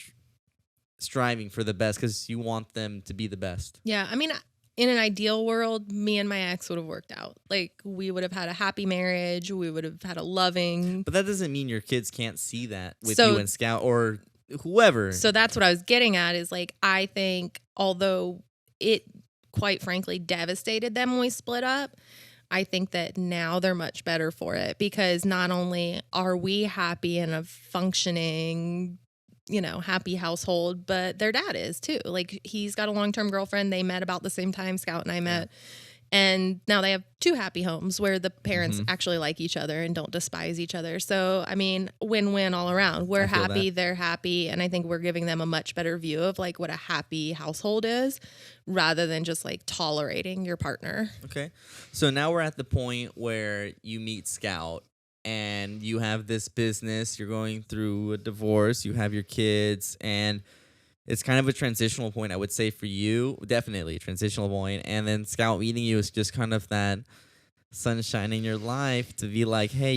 striving for the best because you want them to be the best. Yeah. I mean, in an ideal world, me and my ex would have worked out. We would have had a happy marriage. We would have had a loving. But that doesn't mean your kids can't see that with you and Scout or whoever. So that's what I was getting at is I think although it quite frankly devastated them when we split up, I think that now they're much better for it because not only are we happy in a functioning, happy household, but their dad is too. He's got a long-term girlfriend. They met about the same time Scout and I met. And now they have two happy homes where the parents actually like each other and don't despise each other. So, I mean, win-win all around. We're happy, they're happy. And I think we're giving them a much better view of what a happy household is rather than just tolerating your partner. Okay. So now we're at the point where you meet Scout and you have this business. You're going through a divorce. You have your kids and it's kind of a transitional point, I would say, for you. Definitely a transitional point. And then Scout meeting you is just kind of that sunshine in your life to be like, hey,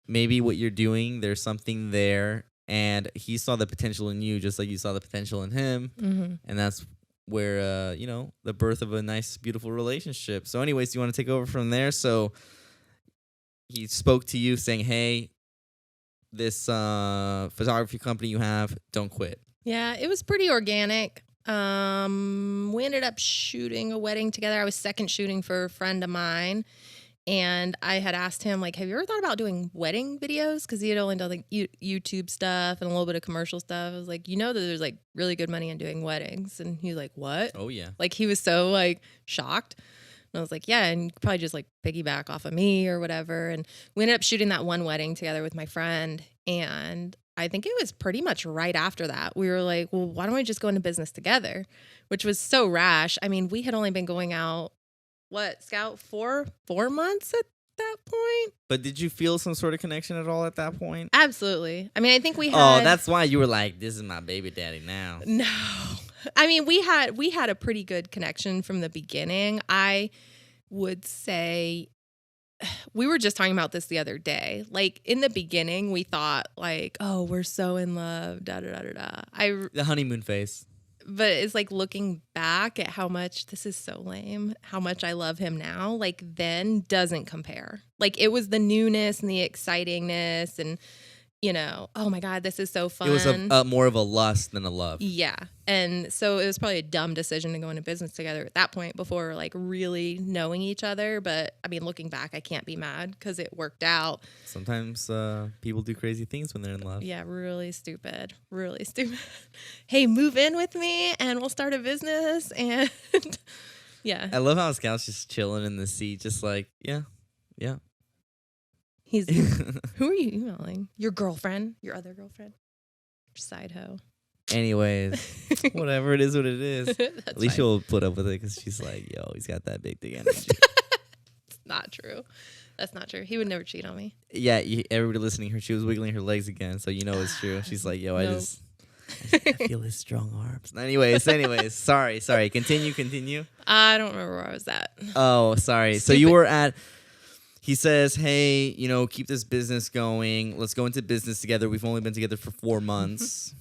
maybe what you're doing, there's something there. And he saw the potential in you just like you saw the potential in him. Mm-hmm. And that's where, the birth of a nice, beautiful relationship. So anyways, do you want to take over from there? So he spoke to you saying, hey, this photography company you have, don't quit. Yeah, it was pretty organic. We ended up shooting a wedding together. I was second shooting for a friend of mine. And I had asked him, have you ever thought about doing wedding videos? Because he had only done YouTube stuff and a little bit of commercial stuff. I was like, that there's really good money in doing weddings. And he was like, what? Oh, yeah. He was so shocked. And I was like, yeah, and you could probably just piggyback off of me or whatever. And we ended up shooting that one wedding together with my friend. And I think it was pretty much right after that. We were like, well, why don't we just go into business together? Which was so rash. I mean, we had only been going out, Scout, 4 months at that point? But did you feel some sort of connection at all at that point? Absolutely. I mean, I think we had... Oh, that's why you were like, this is my baby daddy now. No. I mean, we had a pretty good connection from the beginning. I would say... We were just talking about this the other day. In the beginning, we thought oh, we're so in love, da da da da da. The honeymoon phase. But it's looking back at how much this is so lame. How much I love him now. Then doesn't compare. It was the newness and the excitingness and oh my God, this is so fun. It was more of a lust than a love. Yeah. And so it was probably a dumb decision to go into business together at that point before really knowing each other. But I mean, looking back, I can't be mad because it worked out. Sometimes people do crazy things when they're in love. Yeah, really stupid. Really stupid. Hey, move in with me and we'll start a business. And yeah. I love how Scout's just chilling in the seat, just yeah. He's who are you emailing? Your girlfriend? Your other girlfriend? Your side hoe? Anyways, whatever, it is what it is. That's At least fine. she'll put up with it because she's like, yo, he's got that big dick energy. It's not true. That's not true. He would never cheat on me. Yeah, everybody listening, she was wiggling her legs again, so you know it's true. She's like, yo, Nope. I feel his strong arms. Anyways, sorry. Continue. I don't remember where I was at. Oh, sorry. So you were at. He says, hey, keep this business going. Let's go into business together. We've only been together for 4 months.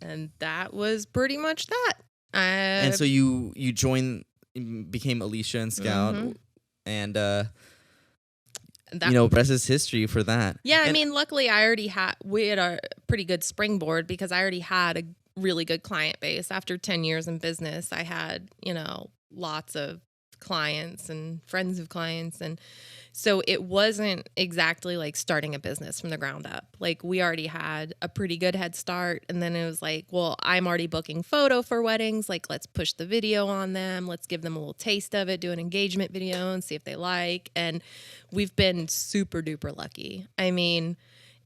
And that was pretty much that. And so you joined, became Alicia and Scout, and rest is history for that. Yeah, and I mean, luckily we had a pretty good springboard because I already had a really good client base. After 10 years in business, I had, lots of clients and friends of clients. And so it wasn't exactly like starting a business from the ground up. Like we already had a pretty good head start. And then it was like, well, I'm already booking photo for weddings. Like, let's push the video on them. Let's give them a little taste of it, do an engagement video and see if they like. And we've been super duper lucky. I mean,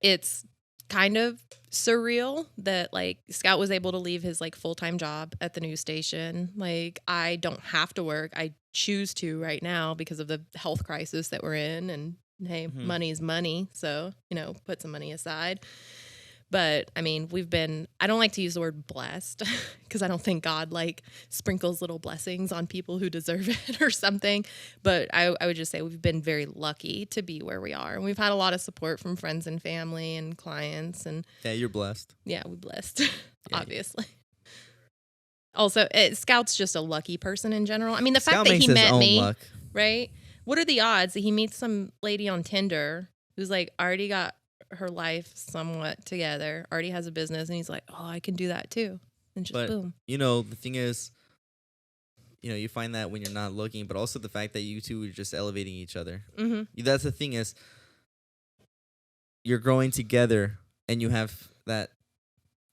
it's kind of surreal that like Scout was able to leave his like full-time job at the news station. Like I don't have to work. I choose to right now because of the health crisis that we're in, and hey, money is money. So, put some money aside. But I mean, I don't like to use the word blessed because I don't think God like sprinkles little blessings on people who deserve it or something. But I would just say we've been very lucky to be where we are. And we've had a lot of support from friends and family and clients. And yeah, you're blessed. Yeah, we're blessed, obviously. Also, Scout's just a lucky person in general. I mean, the fact that he met me, luck. Right? What are the odds that he meets some lady on Tinder who's like already got her life somewhat together, already has a business, and he's like, oh, I can do that too. And just boom. The thing is, you find that when you're not looking, but also the fact that you two are just elevating each other. That's the thing is, you're growing together and you have that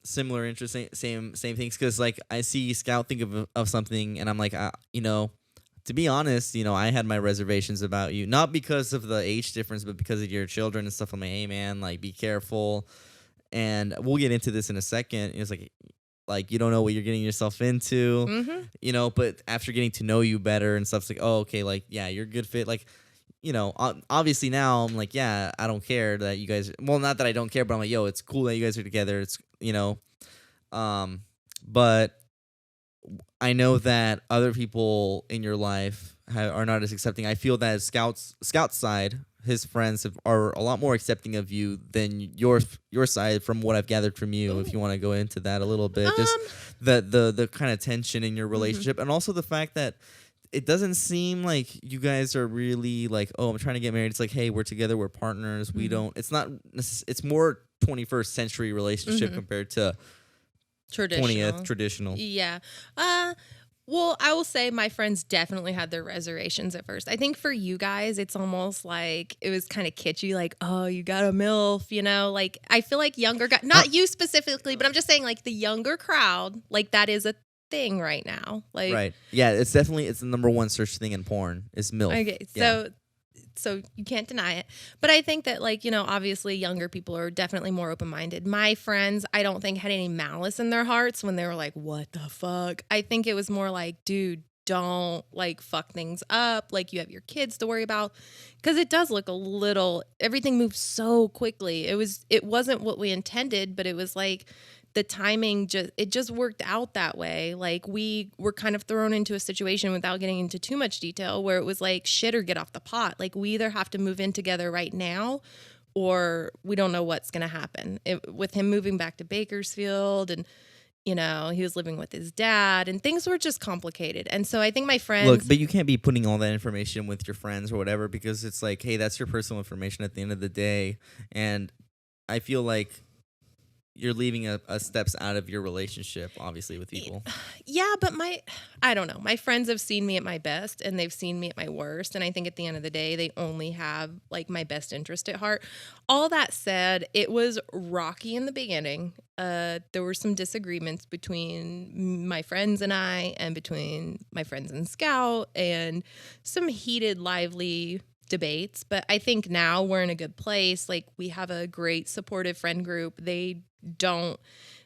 similar interest, same things. Because like I see Scout think of something, and I'm like, to be honest, I had my reservations about you, not because of the age difference, but because of your children and stuff. I'm like, hey man, like be careful. And we'll get into this in a second. It's like you don't know what you're getting yourself into, but after getting to know you better and stuff, it's like, oh, okay, like, yeah, you're a good fit. Like, obviously now I'm like, yeah, I don't care that you guys, well, not that I don't care, but I'm like, yo, it's cool that you guys are together. It's, but I know that other people in your life are not as accepting. I feel that Scout's side, his friends are a lot more accepting of you than your side, from what I've gathered from you. Ooh. If you want to go into that a little bit, just the kind of tension in your relationship, and also the fact that it doesn't seem like you guys are really like, oh, I'm trying to get married. It's like, hey, we're together, we're partners. We don't. It's not. It's more 21st century relationship compared to 20th traditional. Yeah. Well, I will say my friends definitely had their reservations at first. I think for you guys, it's almost like it was kind of kitschy, like, oh, you got a MILF, like I feel like younger guys, not you specifically, but I'm just saying like the younger crowd, like that is a thing right now. Like, right. Yeah, it's the number one search thing in porn is MILF. Okay. So you can't deny it. But I think that like, obviously younger people are definitely more open-minded. My friends, I don't think had any malice in their hearts when they were like, what the fuck? I think it was more like, dude, don't like fuck things up. Like you have your kids to worry about. Because it does look everything moves so quickly. It wasn't what we intended, but it was like the timing just worked out that way. Like we were kind of thrown into a situation, without getting into too much detail, where it was like shit or get off the pot. Like we either have to move in together right now, or we don't know what's going to happen. With him moving back to Bakersfield, and he was living with his dad, and things were just complicated. And so I think my friends... Look, but you can't be putting all that information with your friends or whatever, because it's like, hey, that's your personal information at the end of the day. And I feel like you're leaving a steps out of your relationship, obviously, with people. Yeah, but I don't know. My friends have seen me at my best, and they've seen me at my worst. And I think at the end of the day, they only have like my best interest at heart. All that said, it was rocky in the beginning. There were some disagreements between my friends and I, and between my friends and Scout, and some heated, lively debates. But I think now we're in a good place. Like we have a great supportive friend group. They don't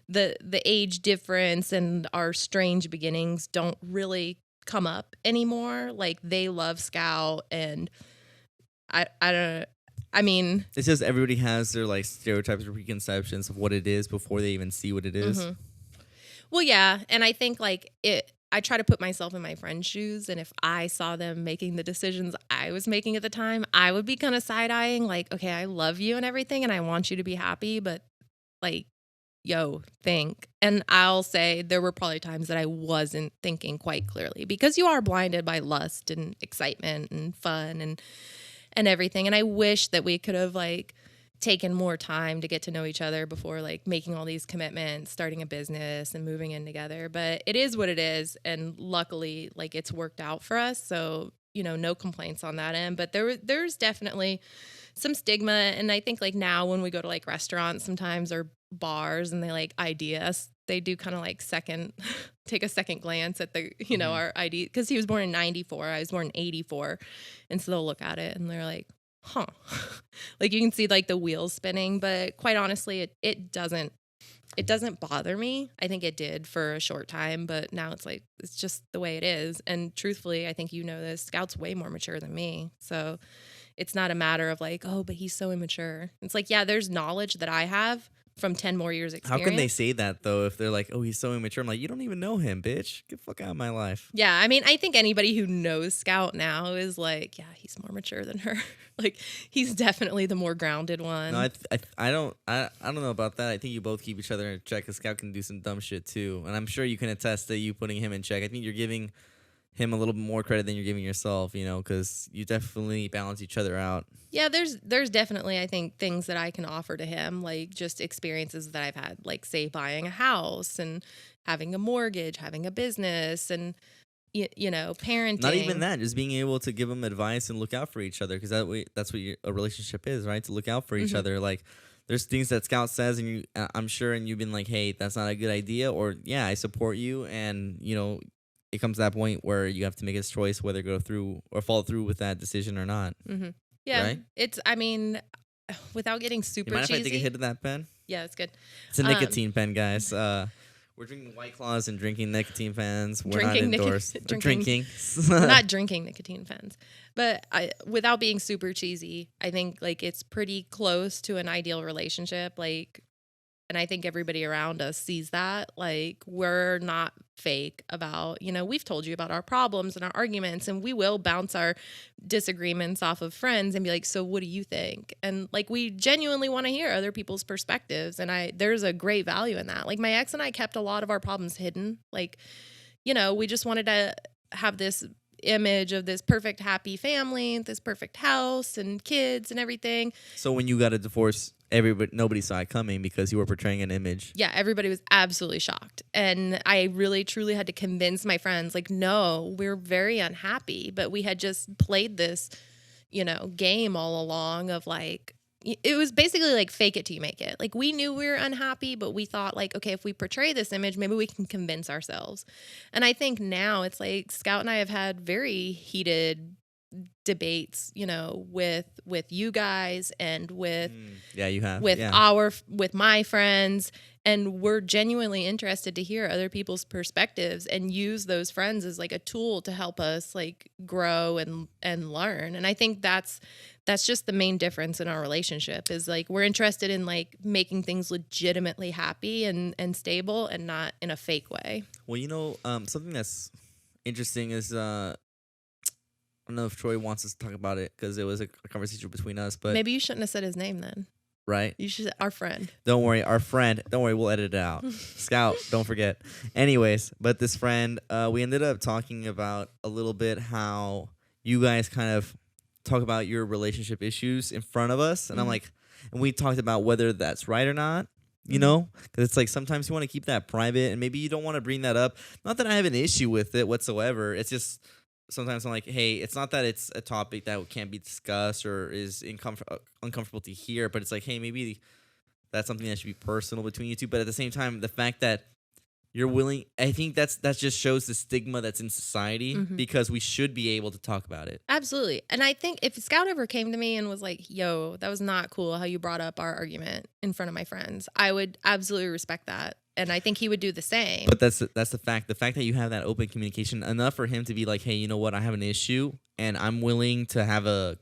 the age difference and our strange beginnings don't really come up anymore. Like they love Scout, and I don't. I mean, It's just everybody has their like stereotypes or preconceptions of what it is before they even see what it is. well, yeah, and I think like it. I try to put myself in my friend's shoes, and if I saw them making the decisions I was making at the time, I would be kind of side eyeing, like, okay, I love you and everything, and I want you to be happy, but like, yo, think. And I'll say there were probably times that I wasn't thinking quite clearly because you are blinded by lust and excitement and fun and everything. And I wish that we could have like taken more time to get to know each other before like making all these commitments, starting a business and moving in together. But it is what it is. And luckily, like it's worked out for us. So, you know, no complaints on that end. But there's definitely some stigma. And I think like now when we go to like restaurants sometimes or bars and they like ID us, they do kind of like take a second glance at the, you know, our ID. Because he was born in 94. I was born in 84. And so they'll look at it and they're like, huh. Like you can see like the wheels spinning, but quite honestly, it doesn't bother me. I think it did for a short time, but now it's like it's just the way it is. And truthfully, I think you know this, Scout's way more mature than me. So it's not a matter of like, oh, but he's so immature. It's like, yeah, there's knowledge that I have from 10 more years experience. How can they say that though if they're like, oh, he's so immature? I'm like, you don't even know him, bitch. Get the fuck out of my life. Yeah, I mean, I think anybody who knows Scout now is like, yeah, he's more mature than her. Like, he's definitely the more grounded one. No, I don't know about that. I think you both keep each other in check because Scout can do some dumb shit too. And I'm sure you can attest to you putting him in check. I think you're giving him a little bit more credit than you're giving yourself, you know, because you definitely balance each other out. Yeah, there's definitely, I think, things that I can offer to him, like just experiences that I've had, like, say, buying a house and having a mortgage, having a business, and, you know, parenting. Not even that, just being able to give him advice and look out for each other, because that's what a relationship is, right? To look out for each other. Like, there's things that Scout says, and I'm sure, and you've been like, hey, that's not a good idea, or, yeah, I support you, and, you know, it comes to that point where you have to make a choice whether to go through or follow through with that decision or not. Yeah, right? It's, I mean, without getting super You mind cheesy. if I take a hit of that pen? Yeah, it's good. It's a nicotine pen, guys. We're drinking White Claws and drinking nicotine pens. We're Drinking not endorsed. Drinking. We're not drinking nicotine pens. But without being super cheesy, I think like it's pretty close to an ideal relationship. Like, and I think everybody around us sees that. Like, we're not fake about, you know, we've told you about our problems and our arguments, and we will bounce our disagreements off of friends and be like, so what do you think? And like, we genuinely want to hear other people's perspectives. And there's a great value in that. Like, my ex and I kept a lot of our problems hidden. Like, you know, we just wanted to have this image of this perfect, happy family, this perfect house and kids and everything. So when you got a divorce, nobody saw it coming because you were portraying an image. Yeah, everybody was absolutely shocked. And I really, truly had to convince my friends, like, no, we're very unhappy. But we had just played this, you know, game all along of like, it was basically like fake it till you make it. Like, we knew we were unhappy, but we thought like, okay, if we portray this image, maybe we can convince ourselves. And I think now it's like Scout and I have had very heated debates, you know, with you guys and with you have with my friends, and we're genuinely interested to hear other people's perspectives and use those friends as like a tool to help us like grow and learn. And I think that's just the main difference in our relationship is like we're interested in like making things legitimately happy and stable and not in a fake way. Well, you know, something that's interesting is I don't know if Troy wants us to talk about it because it was a conversation between us, but maybe you shouldn't have said his name then. Right? You should, our friend. Don't worry, our friend. Don't worry, we'll edit it out. Scout, don't forget. Anyways, but this friend, we ended up talking about a little bit how you guys kind of talk about your relationship issues in front of us, and I'm like, and we talked about whether that's right or not. You know, because it's like sometimes you want to keep that private, and maybe you don't want to bring that up. Not that I have an issue with it whatsoever. It's just sometimes I'm like, hey, it's not that it's a topic that can't be discussed or is uncomfortable to hear, but it's like, hey, maybe that's something that should be personal between you two. But at the same time, the fact that you're willing. I think that just shows the stigma that's in society because we should be able to talk about it. Absolutely. And I think if Scout ever came to me and was like, yo, that was not cool how you brought up our argument in front of my friends, I would absolutely respect that. And I think he would do the same. But that's the fact. The fact that you have that open communication enough for him to be like, hey, you know what? I have an issue and I'm willing to have a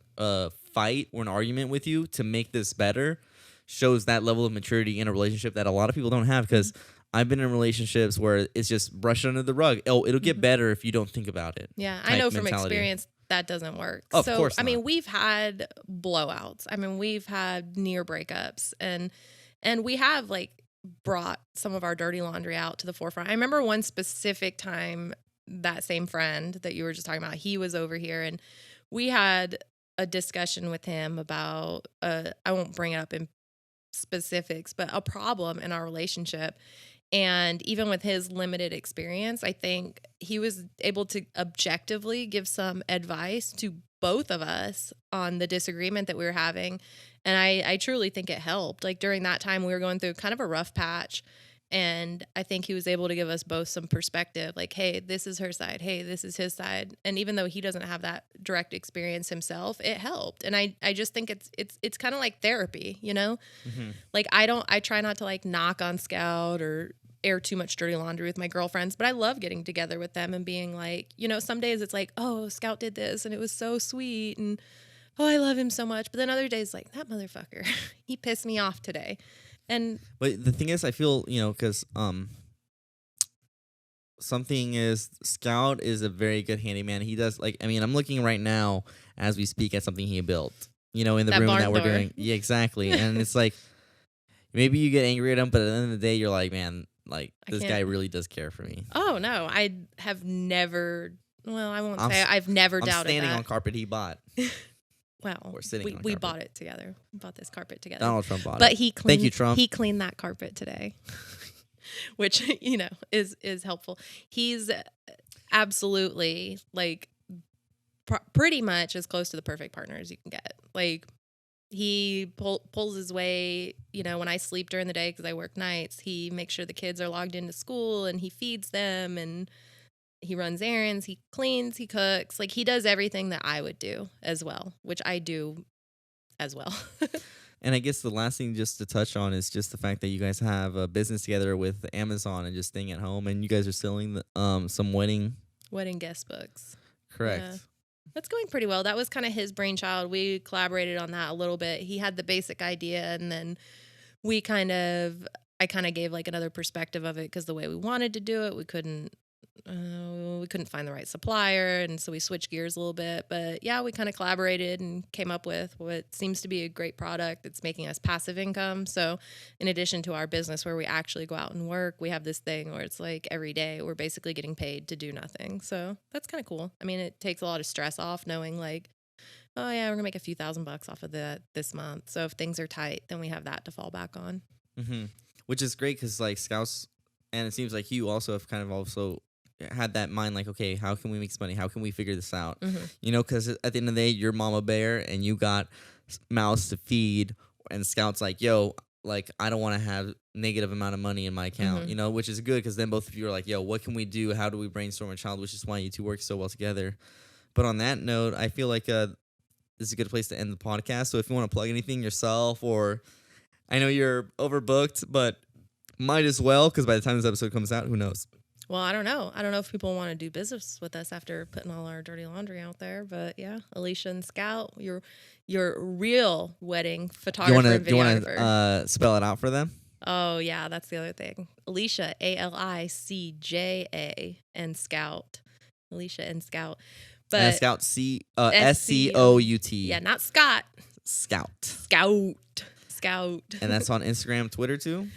fight or an argument with you to make this better shows that level of maturity in a relationship that a lot of people don't have because I've been in relationships where it's just brushed under the rug. Oh, it'll get better if you don't think about it. Yeah, I know from experience that doesn't work. Of course not. I mean, we've had blowouts. I mean, we've had near breakups and we have like brought some of our dirty laundry out to the forefront. I remember one specific time that same friend that you were just talking about, he was over here and we had a discussion with him about I won't bring it up in specifics, but a problem in our relationship. And even with his limited experience, I think he was able to objectively give some advice to both of us on the disagreement that we were having. And I truly think it helped. Like during that time, we were going through kind of a rough patch. And I think he was able to give us both some perspective, like, hey, this is her side. Hey, this is his side. And even though he doesn't have that direct experience himself, it helped. And I just think it's kind of like therapy, you know? Like I try not to like knock on Scout or air too much dirty laundry with my girlfriends, but I love getting together with them and being like, you know, some days it's like, oh, Scout did this and it was so sweet and oh, I love him so much. But then other days like, that motherfucker, he pissed me off today. But the thing is, I feel, you know, because something is Scout is a very good handyman. He does like, I mean, I'm looking right now as we speak at something he built, you know, in the room that we're doing. Yeah, exactly. And it's like, maybe you get angry at him, but at the end of the day, you're like, man, like this guy really does care for me. Oh no, I have never. Well, I won't say I've never doubted that. I'm standing on carpet he bought. Well, we bought it together. We bought this carpet together. Donald Trump bought it. But he cleaned, thank you, Trump. He cleaned that carpet today, which, you know, is helpful. He's absolutely like pretty much as close to the perfect partner as you can get. Like he pulls his way, you know, when I sleep during the day because I work nights, he makes sure the kids are logged into school and he feeds them and he runs errands, he cleans, he cooks. Like he does everything that I would do as well, which I do as well. And I guess the last thing just to touch on is just the fact that you guys have a business together with Amazon and just staying at home, and you guys are selling some wedding guest books. Correct. Yeah. That's going pretty well. That was kind of his brainchild. We collaborated on that a little bit. He had the basic idea, and then I kind of gave like another perspective of it because the way we wanted to do it, we couldn't find the right supplier, and so we switched gears a little bit. But yeah, we kind of collaborated and came up with what seems to be a great product that's making us passive income. So in addition to our business where we actually go out and work, we have this thing where it's like every day we're basically getting paid to do nothing. So that's kind of cool. I mean, it takes a lot of stress off knowing like, oh yeah, we're gonna make a few $1,000s off of that this month. So if things are tight, then we have that to fall back on. Which is great because like Scouts, and it seems like you also have kind of also had that mind like, okay, how can we make some money? How can we figure this out? You know, because at the end of the day, you're mama bear and you got mouths to feed, and Scout's like, yo, like I don't want to have negative amount of money in my account, you know, which is good because then both of you are like, yo, what can we do? How do we brainstorm a child? Which is why you two work so well together. But on that note, I feel like this is a good place to end the podcast. So if you want to plug anything yourself, or I know you're overbooked, but might as well, because by the time this episode comes out, who knows? Well, I don't know. I don't know if people want to do business with us after putting all our dirty laundry out there. But yeah, Alicia and Scout, your real wedding photographer and videographer. You want to spell it out for them? Oh, yeah, that's the other thing. Alicia, ALICJA, and Scout. Alicia and Scout. But Scout, SCOUT. Yeah, not Scott. Scout. And that's on Instagram, Twitter too?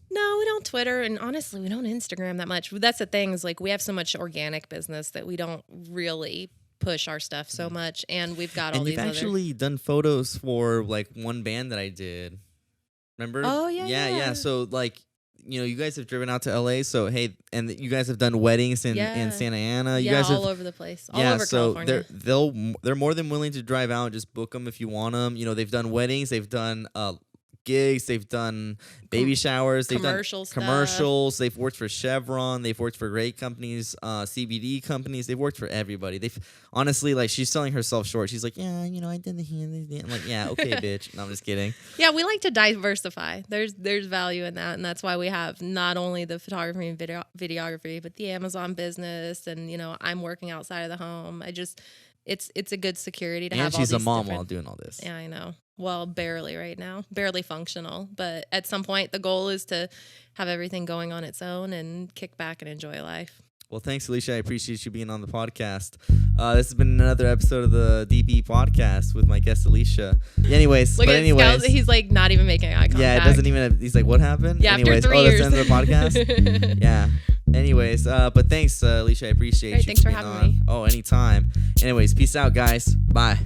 No, we don't Twitter, and honestly, we don't Instagram that much. That's the thing, is like we have so much organic business that we don't really push our stuff so much, and we've got all these other... And you've actually done photos for like one band that I did. Remember? Oh, yeah. So like, you know, you guys have driven out to LA, so hey, and you guys have done weddings in Santa Ana. You guys all over the place. All over California. They're more than willing to drive out and just book them if you want them. You know, they've done weddings, they've done gigs. They've done baby showers. They've done Commercial stuff. commercials. They've worked for Chevron. They've worked for great companies, CBD companies. They've worked for everybody. They've honestly, like, she's selling herself short. She's like, yeah, I did the hand. I'm like, yeah, okay, bitch. No, I'm just kidding. Yeah, we like to diversify. There's value in that, and that's why we have not only the photography and videography, but the Amazon business, and I'm working outside of the home. It's a good security to have. And she's all a these mom different- while doing all this. Yeah, I know. Well, barely right now, barely functional. But at some point, the goal is to have everything going on its own and kick back and enjoy life. Well, thanks, Alicia. I appreciate you being on the podcast. This has been another episode of the DB podcast with my guest, Alicia. Anyways, He's like not even making eye contact. Yeah, it doesn't even. He's like, what happened? Yeah, anyways, after 3 years. That's the end of the podcast. Yeah. Anyways, but thanks, Alicia. I appreciate you. Thanks for being having on. me. Oh, anytime. Anyways, peace out, guys. Bye.